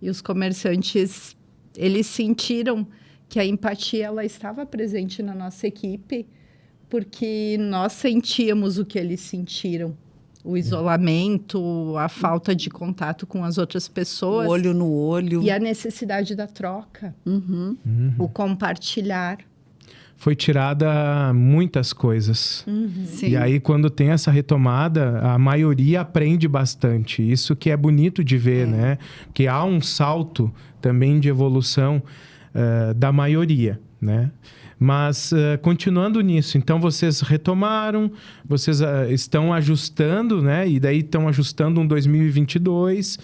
E os comerciantes, eles sentiram que a empatia ela estava presente na nossa equipe, porque nós sentíamos o que eles sentiram. O isolamento, a falta de contato com as outras pessoas. O olho no olho. E a necessidade da troca. O compartilhar. Foi tirada muitas coisas. Sim. E aí, quando tem essa retomada, a maioria aprende bastante. Isso que é bonito de ver, né? Que há um salto também de evolução da maioria, né? Mas, continuando nisso, então vocês retomaram, vocês estão ajustando, né? E daí estão ajustando um 2022.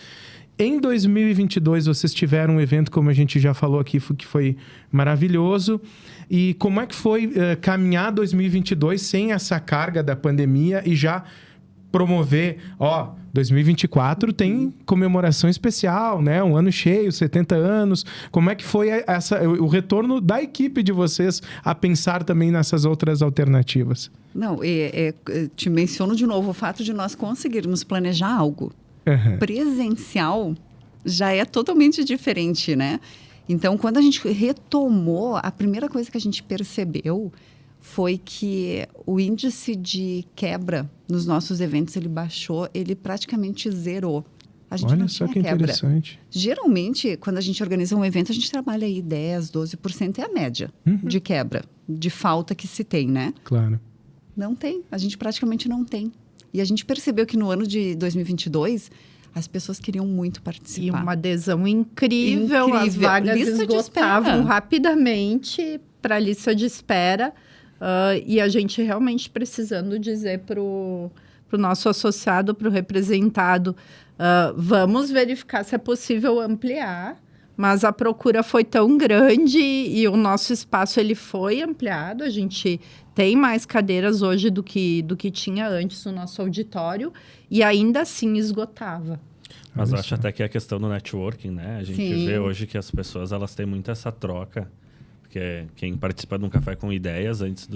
Em 2022, vocês tiveram um evento, como a gente já falou aqui, que foi maravilhoso. E como é que foi caminhar 2022 sem essa carga da pandemia e já promover, 2024 tem comemoração especial, né? Um ano cheio, 70 anos. Como é que foi o retorno da equipe de vocês a pensar também nessas outras alternativas? Não, te menciono de novo o fato de nós conseguirmos planejar algo presencial já é totalmente diferente, né? Então, quando a gente retomou, a primeira coisa que a gente percebeu foi que o índice de quebra nos nossos eventos, ele baixou, ele praticamente zerou. A gente Olha não só tinha que quebra. interessante. Geralmente, quando a gente organiza um evento, a gente trabalha aí 10%, 12% é a média de quebra, de falta que se tem, né? Claro. Não tem, a gente praticamente não tem. E a gente percebeu que no ano de 2022, as pessoas queriam muito participar. E uma adesão incrível. As vagas Lista de esgotavam espera. rapidamente para a lista de espera. E a gente realmente precisando dizer para o nosso associado, para o representado, vamos verificar se é possível ampliar, mas a procura foi tão grande e o nosso espaço ele foi ampliado, a gente tem mais cadeiras hoje do que tinha antes no nosso auditório e ainda assim esgotava. Mas Olha acho só. até que é a questão do networking, né? A gente Sim. vê hoje que as pessoas elas têm muito essa troca. Porque quem participa de um café com ideias antes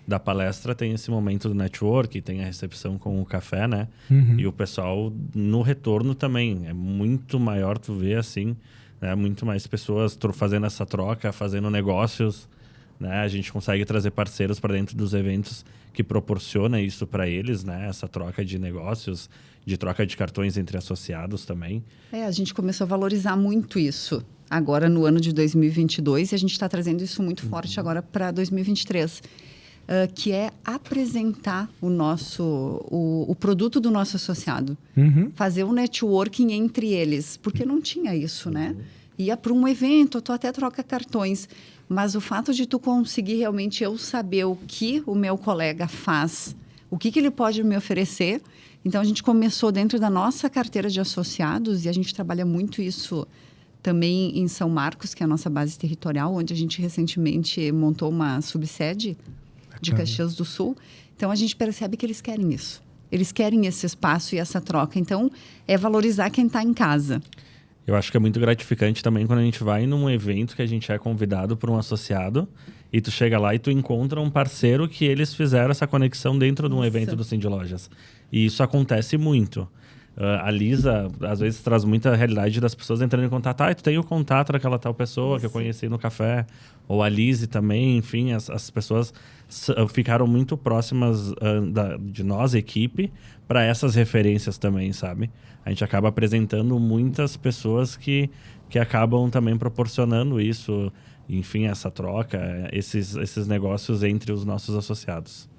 da palestra tem esse momento do network, tem a recepção com o café, né? E o pessoal, no retorno também, é muito maior, tu vê assim, né? Muito mais pessoas fazendo essa troca, fazendo negócios, né? A gente consegue trazer parceiros para dentro dos eventos que proporciona isso para eles, né? Essa troca de negócios, de troca de cartões entre associados também. A gente começou a valorizar muito isso agora no ano de 2022 e a gente está trazendo isso muito forte agora para 2023. Que é apresentar o produto do nosso associado. Fazer um networking entre eles, porque não tinha isso, né? Ia para um evento, tu até troca cartões, mas o fato de tu conseguir realmente eu saber o que o meu colega faz, o que ele pode me oferecer. Então, a gente começou dentro da nossa carteira de associados e a gente trabalha muito isso também em São Marcos, que é a nossa base territorial, onde a gente recentemente montou uma subsede de Caxias do Sul. Então, a gente percebe que eles querem isso. Eles querem esse espaço e essa troca. Então, é valorizar quem está em casa. Eu acho que é muito gratificante também quando a gente vai num evento que a gente é convidado por um associado e tu chega lá e tu encontra um parceiro que eles fizeram essa conexão dentro de um evento do Cindy Lojas. E isso acontece muito. A Lisa, às vezes, traz muita realidade das pessoas entrando em contato. Tu tem o contato daquela tal pessoa que eu conheci no café. Ou a Lise também, enfim. As pessoas ficaram muito próximas de nós, equipe, para essas referências também, sabe? A gente acaba apresentando muitas pessoas que acabam também proporcionando isso, enfim, essa troca, esses negócios entre os nossos associados.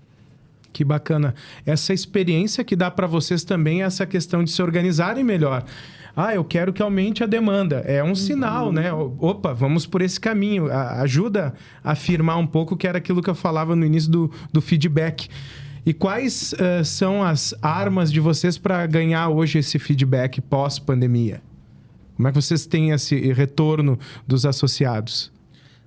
Que bacana. Essa experiência que dá para vocês também é essa questão de se organizarem melhor. Eu quero que aumente a demanda. É um sinal, né? Opa, vamos por esse caminho. Ajuda a afirmar um pouco que era aquilo que eu falava no início do feedback. E quais são as armas de vocês para ganhar hoje esse feedback pós-pandemia? Como é que vocês têm esse retorno dos associados?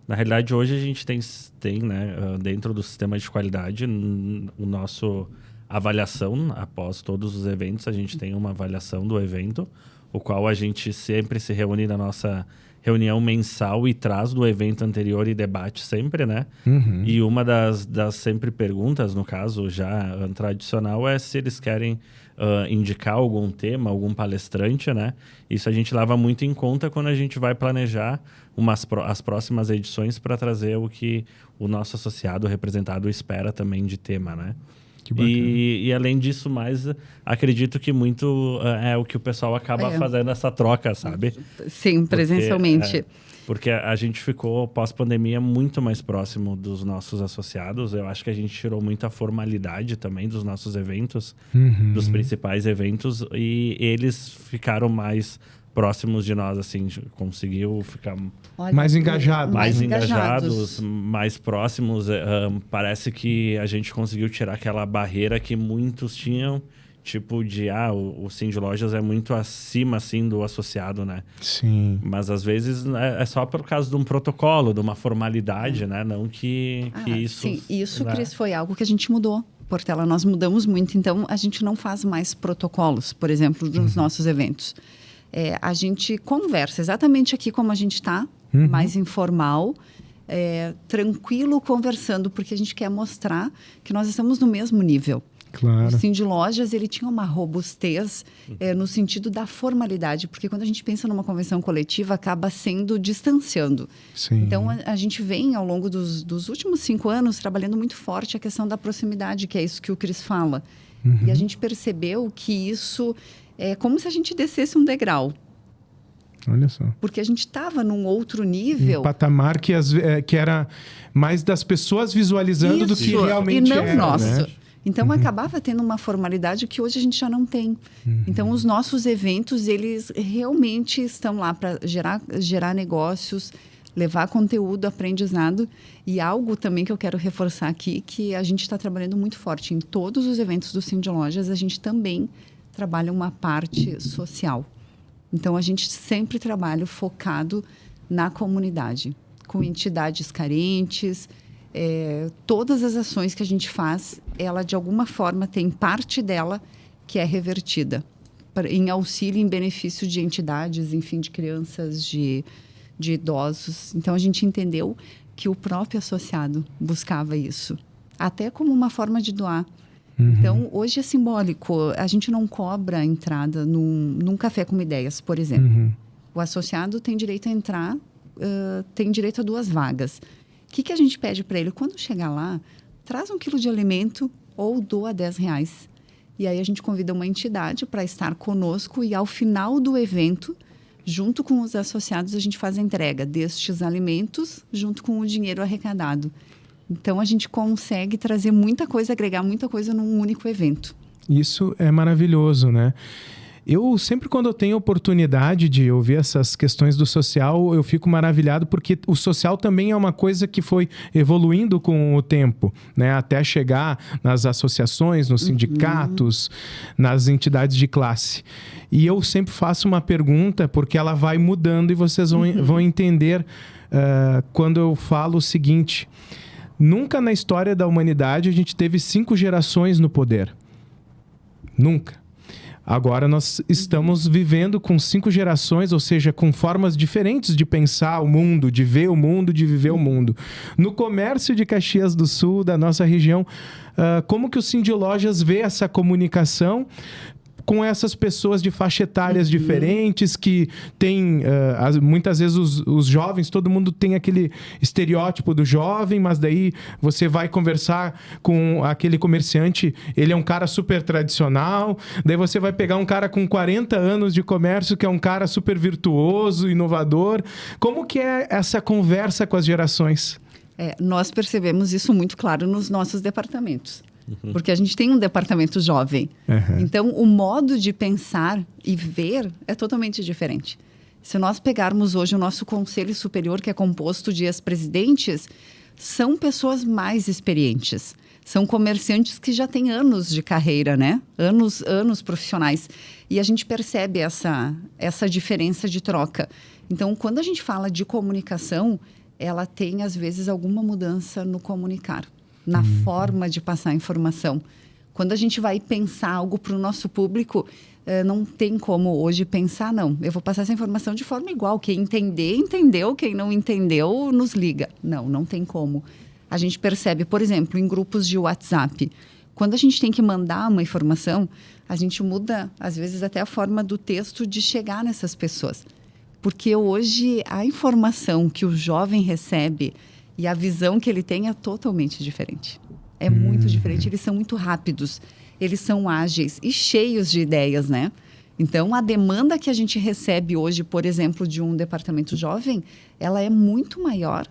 Na realidade, hoje a gente tem né, dentro do sistema de qualidade, o nosso avaliação, após todos os eventos, a gente tem uma avaliação do evento, o qual a gente sempre se reúne na nossa reunião mensal e traz do evento anterior e debate sempre, né? E uma das sempre perguntas, no caso já tradicional, é se eles querem indicar algum tema, algum palestrante, né? Isso a gente leva muito em conta quando a gente vai planejar as próximas edições para trazer o que o nosso associado representado espera também de tema, né? E além disso, mais acredito que muito é o que o pessoal acaba fazendo essa troca, sabe? Sim, presencialmente. Porque a gente ficou, pós-pandemia, muito mais próximo dos nossos associados. Eu acho que a gente tirou muita formalidade também dos nossos eventos, dos principais eventos, e eles ficaram mais próximos de nós, assim, conseguiu ficar mais engajados. Mais engajados, mais próximos. Parece que a gente conseguiu tirar aquela barreira que muitos tinham, tipo de, o Cindy Lojas é muito acima, assim, do associado, né? Sim. Mas, às vezes, é só por causa de um protocolo, de uma formalidade, né? Não que isso... Sim, isso, né? Cris, foi algo que a gente mudou. Portela, nós mudamos muito, então a gente não faz mais protocolos, por exemplo, nos nossos eventos. A gente conversa exatamente aqui como a gente está, mais informal, tranquilo, conversando, porque a gente quer mostrar que nós estamos no mesmo nível. Claro. O Cindy Lojas, ele tinha uma robustez no sentido da formalidade, porque quando a gente pensa numa convenção coletiva, acaba sendo distanciando. Sim. Então, a gente vem, ao longo dos últimos 5 anos, trabalhando muito forte a questão da proximidade, que é isso que o Cris fala. E a gente percebeu que isso é como se a gente descesse um degrau. Olha só. Porque a gente estava num outro nível. Um patamar que era mais das pessoas visualizando do que realmente era. E não nosso. Né? Então, acabava tendo uma formalidade que hoje a gente já não tem. Então, os nossos eventos, eles realmente estão lá para gerar negócios, levar conteúdo, aprendizado. E algo também que eu quero reforçar aqui, que a gente está trabalhando muito forte. Em todos os eventos do Cindy Lojas, a gente também trabalha uma parte social. Então, a gente sempre trabalha focado na comunidade, com entidades carentes. Todas as ações que a gente faz, ela, de alguma forma, tem parte dela que é revertida em auxílio, em benefício de entidades, enfim, de crianças, de idosos. Então, a gente entendeu que o próprio associado buscava isso, até como uma forma de doar. Então, hoje é simbólico. A gente não cobra a entrada num café com ideias, por exemplo. O associado tem direito a entrar, tem direito a 2 vagas. O que a gente pede para ele? Quando chegar lá, traz 1 quilo de alimento ou doa R$10. E aí a gente convida uma entidade para estar conosco e ao final do evento, junto com os associados, a gente faz a entrega destes alimentos junto com o dinheiro arrecadado. Então, a gente consegue trazer muita coisa, agregar muita coisa num único evento. Isso é maravilhoso, né? Eu sempre, quando eu tenho oportunidade de ouvir essas questões do social, eu fico maravilhado, porque o social também é uma coisa que foi evoluindo com o tempo, né? Até chegar nas associações, nos sindicatos, nas entidades de classe. E eu sempre faço uma pergunta, porque ela vai mudando e vocês vão entender quando eu falo o seguinte: nunca na história da humanidade a gente teve 5 gerações no poder. Nunca. Agora nós estamos vivendo com 5 gerações, ou seja, com formas diferentes de pensar o mundo, de ver o mundo, de viver o mundo. No comércio de Caxias do Sul, da nossa região, como que o Cindy Lojas vê essa comunicação com essas pessoas de faixa etárias diferentes, que tem, muitas vezes os jovens, todo mundo tem aquele estereótipo do jovem, mas daí você vai conversar com aquele comerciante, ele é um cara super tradicional, daí você vai pegar um cara com 40 anos de comércio, que é um cara super virtuoso, inovador. Como que é essa conversa com as gerações? Nós percebemos isso muito claro nos nossos departamentos. Porque a gente tem um departamento jovem. Então, o modo de pensar e ver é totalmente diferente. Se nós pegarmos hoje o nosso Conselho Superior, que é composto de ex-presidentes, são pessoas mais experientes. São comerciantes que já têm anos de carreira, né? Anos profissionais. E a gente percebe essa diferença de troca. Então, quando a gente fala de comunicação, ela tem, às vezes, alguma mudança no comunicar, na forma de passar a informação. Quando a gente vai pensar algo para o nosso público, não tem como hoje pensar, não. Eu vou passar essa informação de forma igual. Quem entender, entendeu. Quem não entendeu, nos liga. Não tem como. A gente percebe, por exemplo, em grupos de WhatsApp, quando a gente tem que mandar uma informação, a gente muda, às vezes, até a forma do texto de chegar nessas pessoas. Porque hoje a informação que o jovem recebe e a visão que ele tem é totalmente diferente. É muito diferente. Eles são muito rápidos, eles são ágeis e cheios de ideias, né? Então, a demanda que a gente recebe hoje, por exemplo, de um departamento jovem, ela é muito maior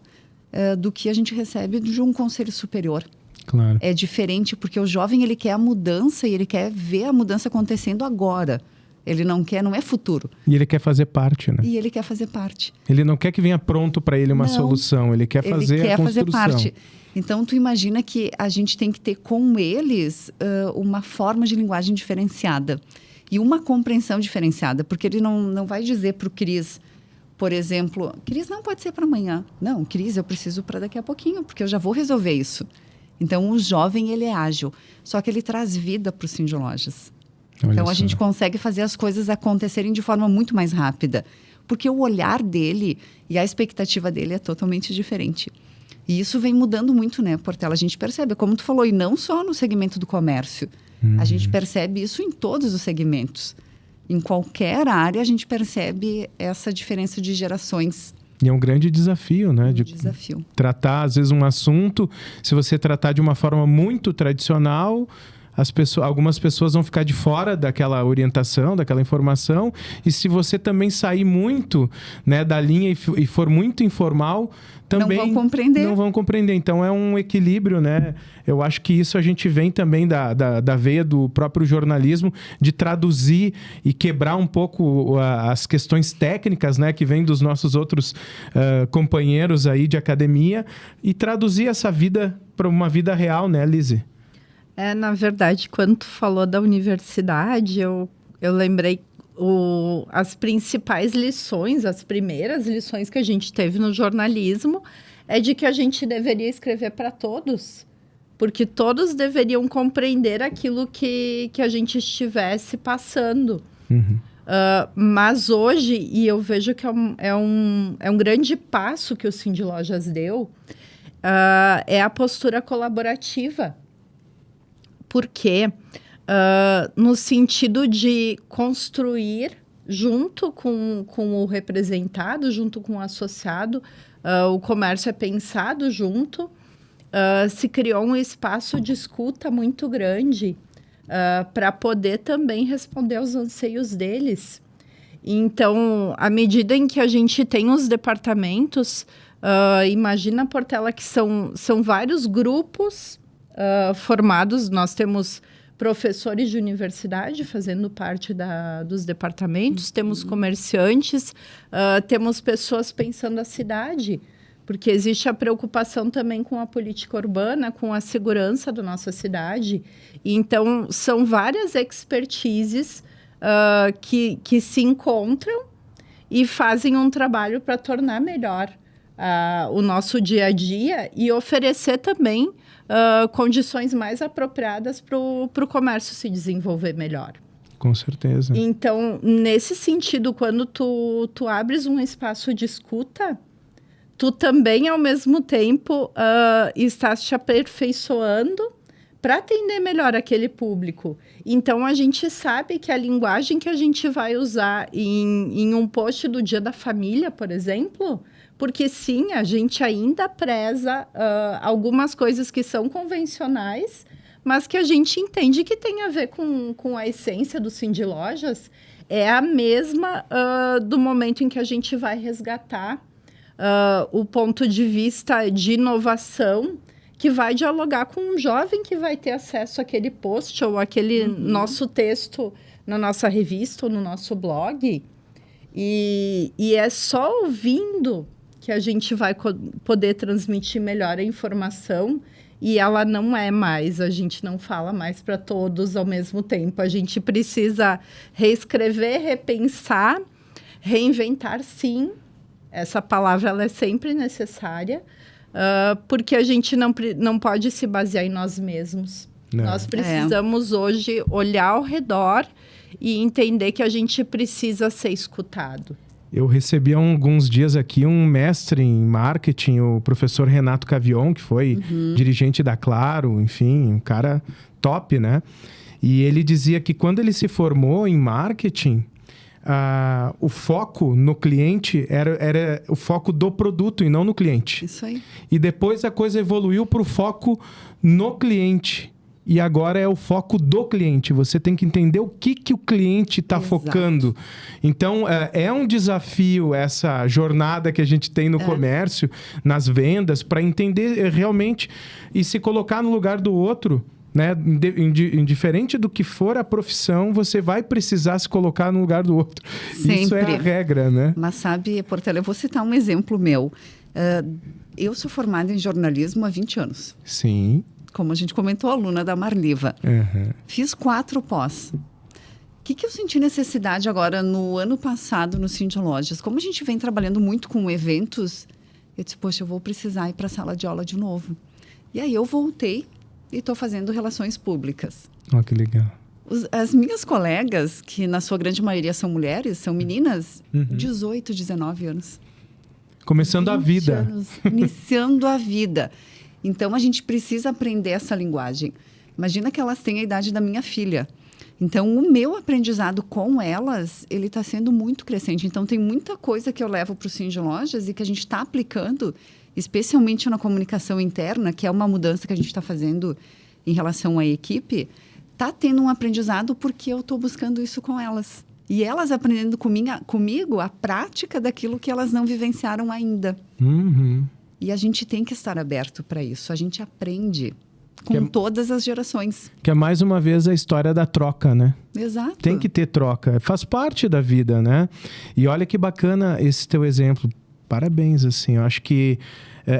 do que a gente recebe de um conselho superior. Claro. É diferente porque o jovem, ele quer a mudança e ele quer ver a mudança acontecendo agora. Ele não é futuro. E ele quer fazer parte, né? E ele quer fazer parte. Ele não quer que venha pronto para ele uma solução, ele quer fazer a construção. Fazer parte. Então, tu imagina que a gente tem que ter com eles uma forma de linguagem diferenciada e uma compreensão diferenciada, porque ele não vai dizer para o Cris, por exemplo, Cris, não pode ser para amanhã. Não, Cris, eu preciso para daqui a pouquinho, porque eu já vou resolver isso. Então, o jovem, ele é ágil, só que ele traz vida para o Cindy Lojas. Então, a gente consegue fazer as coisas acontecerem de forma muito mais rápida. Porque o olhar dele e a expectativa dele é totalmente diferente. E isso vem mudando muito, né, Portela? A gente percebe, como tu falou, e não só no segmento do comércio. A gente percebe isso em todos os segmentos. Em qualquer área, a gente percebe essa diferença de gerações. E é um grande desafio, né? Desafio. Tratar, às vezes, um assunto, se você tratar de uma forma muito tradicional, algumas pessoas vão ficar de fora daquela orientação, daquela informação. E se você também sair muito, né, da linha e for muito informal, também não vão compreender. Então, é um equilíbrio, né? Eu acho que isso a gente vem também da veia do próprio jornalismo, de traduzir e quebrar um pouco as questões técnicas, né, que vêm dos nossos outros companheiros aí de academia, e traduzir essa vida para uma vida real, né, Lise? Na verdade, quando tu falou da universidade, eu lembrei as principais lições, as primeiras lições que a gente teve no jornalismo é de que a gente deveria escrever para todos, porque todos deveriam compreender aquilo que a gente estivesse passando. Mas hoje, e eu vejo que é um grande passo que o Cindy Lojas deu, é a postura colaborativa. Por quê? No sentido de construir, junto com o representado, junto com o associado, o comércio é pensado junto, se criou um espaço de escuta muito grande para poder também responder aos anseios deles. Então, à medida em que a gente tem os departamentos, imagina, Portela, que são vários grupos formados. Nós temos professores de universidade fazendo parte dos departamentos, temos comerciantes, temos pessoas pensando a cidade, porque existe a preocupação também com a política urbana, com a segurança da nossa cidade. Então, são várias expertises que se encontram e fazem um trabalho para tornar melhor o nosso dia a dia e oferecer também condições mais apropriadas para o comércio se desenvolver melhor. Com certeza. Então, nesse sentido, quando tu abres um espaço de escuta, tu também, ao mesmo tempo, estás te aperfeiçoando para atender melhor aquele público. Então, a gente sabe que a linguagem que a gente vai usar em um post do Dia da Família, por exemplo, porque sim, a gente ainda preza algumas coisas que são convencionais, mas que a gente entende que tem a ver com a essência do Cindy Lojas, é a mesma do momento em que a gente vai resgatar o ponto de vista de inovação, que vai dialogar com um jovem que vai ter acesso àquele post ou àquele nosso texto na nossa revista ou no nosso blog. E é só ouvindo que a gente vai poder transmitir melhor a informação, e ela não é mais, a gente não fala mais para todos ao mesmo tempo. A gente precisa reescrever, repensar, reinventar, sim. Essa palavra ela é sempre necessária, porque a gente não pode se basear em nós mesmos. Não. Nós precisamos hoje olhar ao redor e entender que a gente precisa ser escutado. Eu recebi há alguns dias aqui um mestre em marketing, o professor Renato Cavion, que foi dirigente da Claro, enfim, um cara top, né? E ele dizia que quando ele se formou em marketing, o foco no cliente era o foco do produto e não no cliente. Isso aí. E depois a coisa evoluiu para o foco no cliente. E agora é o foco do cliente. Você tem que entender o que o cliente está focando. Então, é um desafio essa jornada que a gente tem no comércio, nas vendas, para entender realmente e se colocar no lugar do outro. Né? Indiferente do que for a profissão, você vai precisar se colocar no lugar do outro. Sempre. Isso é a regra, né? Mas sabe, Portela, eu vou citar um exemplo meu. Eu sou formada em jornalismo há 20 anos. Sim. Como a gente comentou, aluna da Marliva. Fiz 4 pós. O que eu senti necessidade agora no ano passado no Cindy Lojas? Como a gente vem trabalhando muito com eventos, eu disse, poxa, eu vou precisar ir para a sala de aula de novo. E aí eu voltei e estou fazendo relações públicas. Ó, que legal. As minhas colegas, que na sua grande maioria são mulheres, são meninas, 18, 19 anos. Começando a vida. Anos, iniciando a vida. Então, a gente precisa aprender essa linguagem. Imagina que elas têm a idade da minha filha. Então, o meu aprendizado com elas, ele está sendo muito crescente. Então, tem muita coisa que eu levo para o Cindy Lojas e que a gente está aplicando, especialmente na comunicação interna, que é uma mudança que a gente está fazendo em relação à equipe. Está tendo um aprendizado porque eu estou buscando isso com elas. E elas aprendendo comigo a prática daquilo que elas não vivenciaram ainda. E a gente tem que estar aberto para isso. A gente aprende com todas as gerações. Que é mais uma vez a história da troca, né? Exato. Tem que ter troca. Faz parte da vida, né? E olha que bacana esse teu exemplo. Parabéns, assim. Eu acho que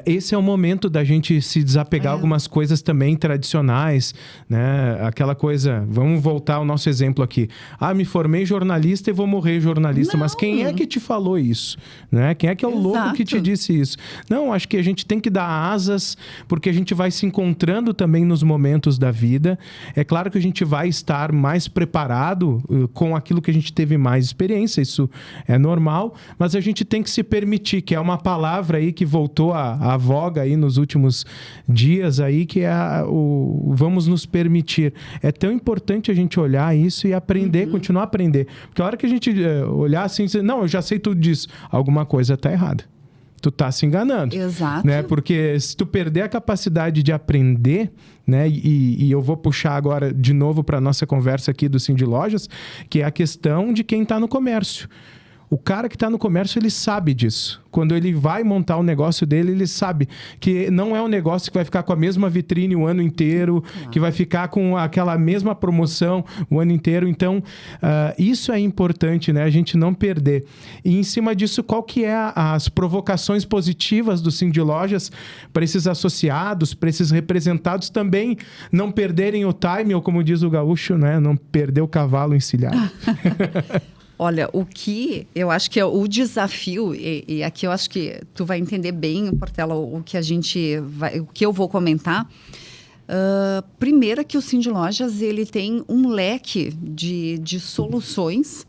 esse é o momento da gente se desapegar algumas coisas também tradicionais, né? Aquela coisa, vamos voltar ao nosso exemplo aqui. Me formei jornalista e vou morrer jornalista. Mas quem é que te falou isso? Né? Quem é que é o louco que te disse isso? Não, acho que a gente tem que dar asas, porque a gente vai se encontrando também nos momentos da vida. É claro que a gente vai estar mais preparado com aquilo que a gente teve mais experiência, isso é normal, mas a gente tem que se permitir, que é uma palavra aí que voltou à voga aí nos últimos dias aí, que é o vamos nos permitir. É tão importante a gente olhar isso e aprender, continuar a aprender. Porque a hora que a gente olhar assim, não, eu já sei tudo disso, alguma coisa está errada. Tu tá se enganando. Exato. Né? Porque se tu perder a capacidade de aprender, né? E eu vou puxar agora de novo para nossa conversa aqui do Cindy Lojas, que é a questão de quem está no comércio. O cara que está no comércio, ele sabe disso. Quando ele vai montar o negócio dele, ele sabe que não é um negócio que vai ficar com a mesma vitrine o ano inteiro, que vai ficar com aquela mesma promoção o ano inteiro. Então, isso é importante, né? A gente não perder. E em cima disso, qual que é as provocações positivas do Cindy Lojas para esses associados, para esses representados também não perderem o time, ou como diz o gaúcho, né? Não perder o cavalo encilhado. Olha, o que eu acho que é o desafio, e aqui eu acho que tu vai entender bem, Portela, o que eu vou comentar. Primeiro é que o Cindy Lojas, ele tem um leque de soluções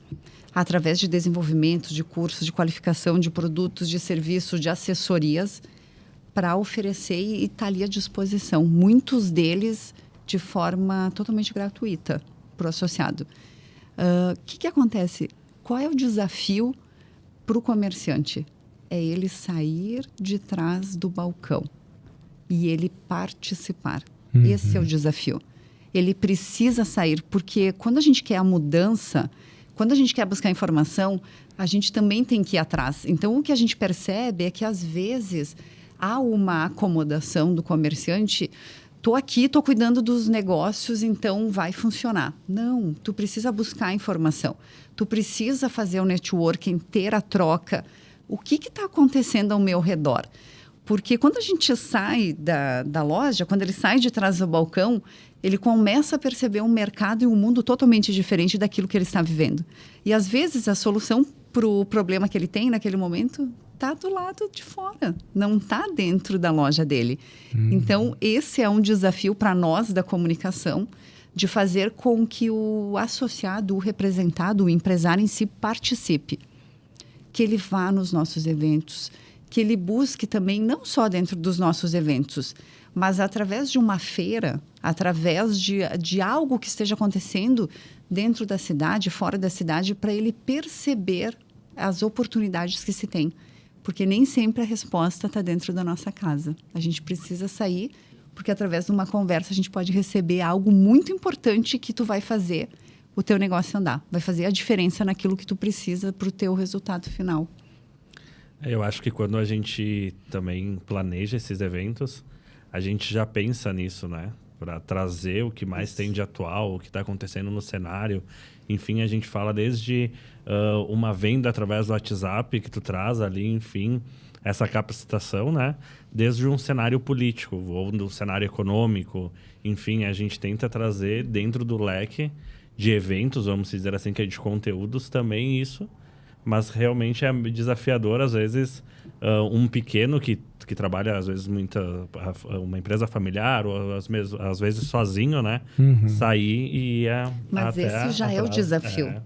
através de desenvolvimento, de cursos, de qualificação, de produtos, de serviços, de assessorias, para oferecer e estar ali à disposição. Muitos deles de forma totalmente gratuita para o associado. O que acontece? Qual é o desafio para o comerciante? É ele sair de trás do balcão e ele participar. Esse é o desafio. Ele precisa sair, porque quando a gente quer a mudança, quando a gente quer buscar informação, a gente também tem que ir atrás. Então, o que a gente percebe é que, às vezes, há uma acomodação do comerciante. Estou aqui, estou cuidando dos negócios, então vai funcionar. Não, tu precisa buscar informação. Tu precisa fazer o networking, ter a troca. O que está acontecendo ao meu redor? Porque quando a gente sai da loja, quando ele sai de trás do balcão, ele começa a perceber um mercado e um mundo totalmente diferente daquilo que ele está vivendo. E, às vezes, a solução para o problema que ele tem naquele momento está do lado de fora, não está dentro da loja dele. Então, esse é um desafio para nós da comunicação, de fazer com que o associado, o representado, o empresário em si participe. Que ele vá nos nossos eventos, que ele busque também, não só dentro dos nossos eventos, mas através de uma feira, através de algo que esteja acontecendo dentro da cidade, fora da cidade, para ele perceber as oportunidades que se tem. Porque nem sempre a resposta está dentro da nossa casa. A gente precisa sair, porque através de uma conversa a gente pode receber algo muito importante que tu vai fazer o teu negócio andar. Vai fazer a diferença naquilo que tu precisa para o teu resultado final. Eu acho que quando a gente também planeja esses eventos, a gente já pensa nisso, né? Para trazer o que mais tem de atual, o que está acontecendo no cenário. Enfim, a gente fala desde uma venda através do WhatsApp que tu traz ali, enfim, essa capacitação, né? Desde um cenário político ou do cenário econômico. Enfim, a gente tenta trazer dentro do leque de eventos, vamos dizer assim, que é de conteúdos também isso. Mas realmente é desafiador, às vezes, um pequeno que trabalha, às vezes, uma empresa familiar, ou às vezes sozinho, né? Sair e ir Mas até esse já é o desafio.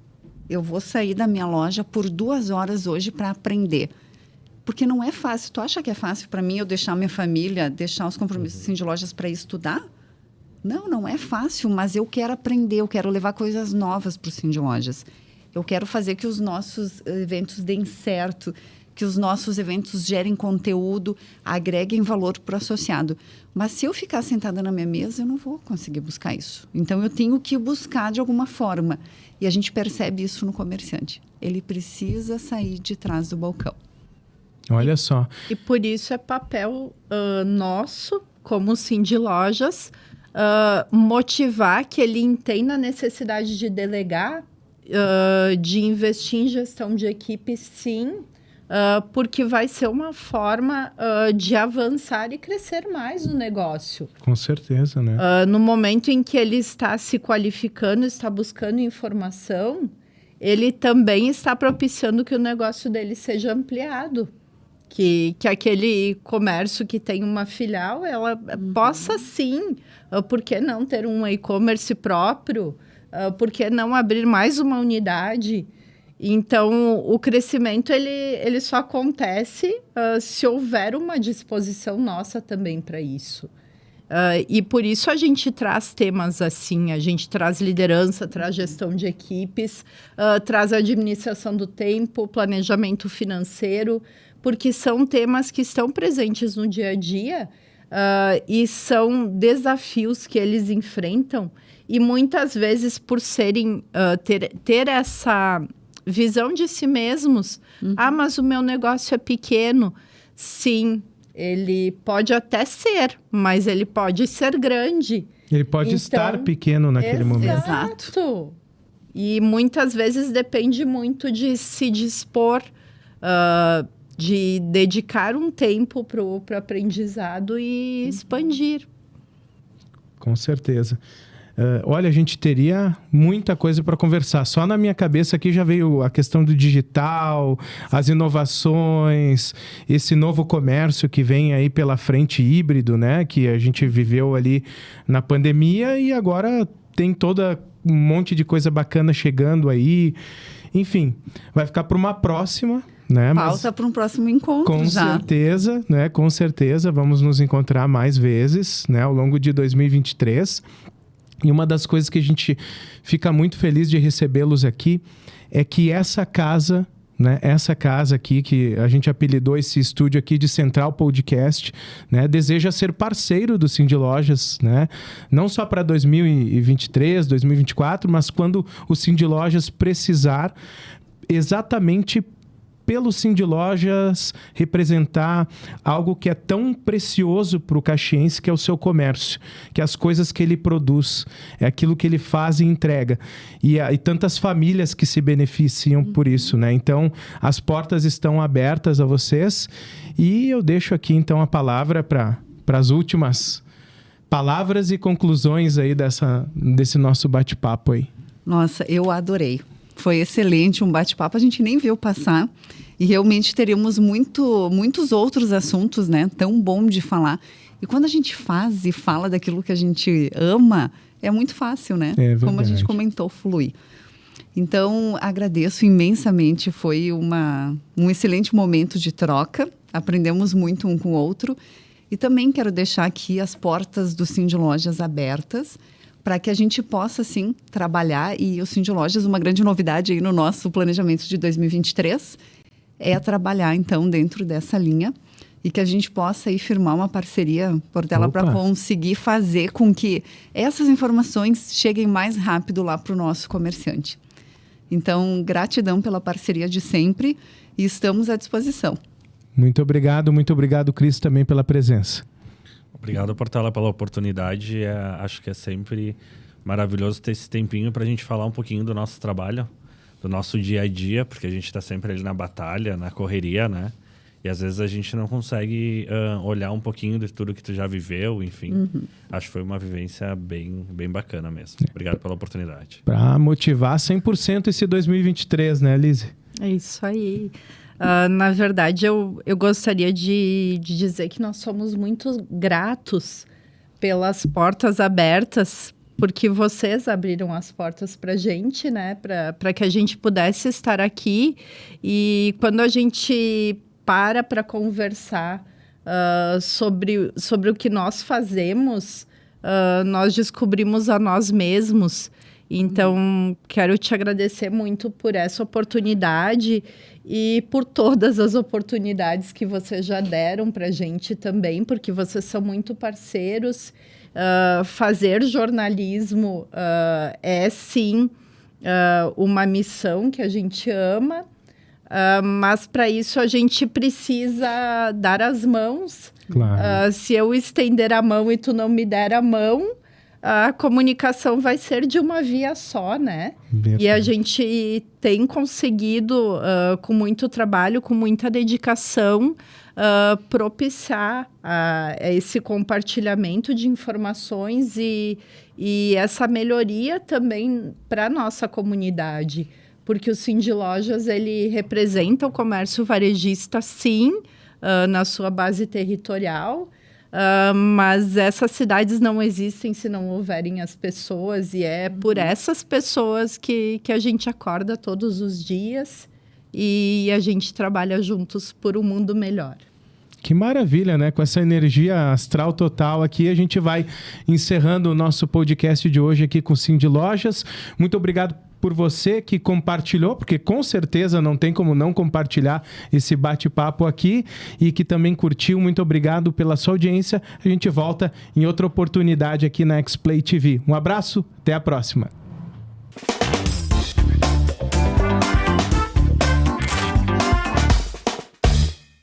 Eu vou sair da minha loja por 2 horas hoje para aprender. Porque não é fácil. Tu acha que é fácil para mim eu deixar minha família, deixar os compromissos de lojas para estudar? Não, não é fácil, mas eu quero aprender, eu quero levar coisas novas para o Cindy Lojas. Eu quero fazer que os nossos eventos deem certo, que os nossos eventos gerem conteúdo, agreguem valor para o associado. Mas se eu ficar sentada na minha mesa, eu não vou conseguir buscar isso. Então, eu tenho que buscar de alguma forma. E a gente percebe isso no comerciante. Ele precisa sair de trás do balcão. Olha só. E por isso é papel nosso, como Cindy Lojas, motivar que ele entenda a necessidade de delegar, de investir em gestão de equipe, sim, porque vai ser uma forma de avançar e crescer mais no negócio. Com certeza, né? No momento em que ele está se qualificando, está buscando informação, ele também está propiciando que o negócio dele seja ampliado. Que aquele comércio que tem uma filial, ela possa sim, por que não ter um e-commerce próprio? Por que não abrir mais uma unidade? Então, o crescimento ele só acontece se houver uma disposição nossa também para isso. E por isso a gente traz temas assim, a gente traz liderança, traz gestão de equipes, traz administração do tempo, planejamento financeiro, porque são temas que estão presentes no dia a dia e são desafios que eles enfrentam, e muitas vezes por serem ter essa visão de si mesmos, mas o meu negócio é pequeno. Sim, ele pode até ser, mas ele pode ser grande. Ele pode estar pequeno naquele momento. Exato. E muitas vezes depende muito de se dispor, de dedicar um tempo para o aprendizado e expandir. Com certeza. Olha, a gente teria muita coisa para conversar. Só na minha cabeça aqui já veio a questão do digital, as inovações, esse novo comércio que vem aí pela frente, híbrido, né? Que a gente viveu ali na pandemia e agora tem um monte de coisa bacana chegando aí. Enfim, vai ficar para uma próxima, né? Pauta para um próximo encontro. Com certeza, né? Com certeza, vamos nos encontrar mais vezes, né? Ao longo de 2023. E uma das coisas que a gente fica muito feliz de recebê-los aqui é que essa casa, né? Essa casa aqui, que a gente apelidou esse estúdio aqui de Central Podcast, né? Deseja ser parceiro do Cindy Lojas, né? Não só para 2023, 2024, mas quando o Cindy Lojas precisar, exatamente pelo Cindy Lojas representar algo que é tão precioso para o caxiense, que é o seu comércio, que é as coisas que ele produz, é aquilo que ele faz e entrega. E tantas famílias que se beneficiam por isso, né? Então, as portas estão abertas a vocês e eu deixo aqui, então, a palavra para as últimas palavras e conclusões aí desse nosso bate-papo aí. Nossa, eu adorei. Foi excelente, um bate-papo, a gente nem viu passar. E realmente teríamos muitos outros assuntos, né? Tão bom de falar. E quando a gente faz e fala daquilo que a gente ama, é muito fácil, né? É verdade. Como a gente comentou, flui. Então, agradeço imensamente. Foi um excelente momento de troca. Aprendemos muito um com o outro. E também quero deixar aqui as portas do Cindy Lojas abertas, para que a gente possa, sim, trabalhar. E o Cindy Lojas, uma grande novidade aí no nosso planejamento de 2023, é trabalhar, então, dentro dessa linha e que a gente possa aí firmar uma parceria, Portela, para conseguir fazer com que essas informações cheguem mais rápido lá para o nosso comerciante. Então, gratidão pela parceria de sempre e estamos à disposição. Muito obrigado, Cris, também pela presença. Obrigado, Portela, pela oportunidade. Acho que é sempre maravilhoso ter esse tempinho para a gente falar um pouquinho do nosso trabalho, do nosso dia a dia, porque a gente está sempre ali na batalha, na correria, né? E às vezes a gente não consegue olhar um pouquinho de tudo que tu já viveu, enfim. Acho que foi uma vivência bem bacana mesmo. Obrigado pela oportunidade. Para motivar 100% esse 2023, né, Lise? É isso aí. Na verdade, eu gostaria de dizer que nós somos muito gratos pelas portas abertas, porque vocês abriram as portas para a gente, né? Para que a gente pudesse estar aqui. E quando a gente para conversar sobre o que nós fazemos, nós descobrimos a nós mesmos. Então, quero te agradecer muito por essa oportunidade e por todas as oportunidades que vocês já deram para a gente também, porque vocês são muito parceiros. Fazer jornalismo é, sim, uma missão que a gente ama, mas para isso a gente precisa dar as mãos. Claro. Se eu estender a mão e tu não me der a mão, a comunicação vai ser de uma via só, né? Verdade. E a gente tem conseguido, com muito trabalho, com muita dedicação, propiciar esse compartilhamento de informações e essa melhoria também para a nossa comunidade. Porque o Cindy Lojas, ele representa o comércio varejista, sim, na sua base territorial, mas essas cidades não existem se não houverem as pessoas, e é por essas pessoas que a gente acorda todos os dias e a gente trabalha juntos por um mundo melhor. Que maravilha, né? Com essa energia astral total aqui, a gente vai encerrando o nosso podcast de hoje aqui com o Cindy Lojas. Muito obrigado por você que compartilhou, porque com certeza não tem como não compartilhar esse bate-papo aqui, e que também curtiu. Muito obrigado pela sua audiência. A gente volta em outra oportunidade aqui na X-Play TV. Um abraço, até a próxima.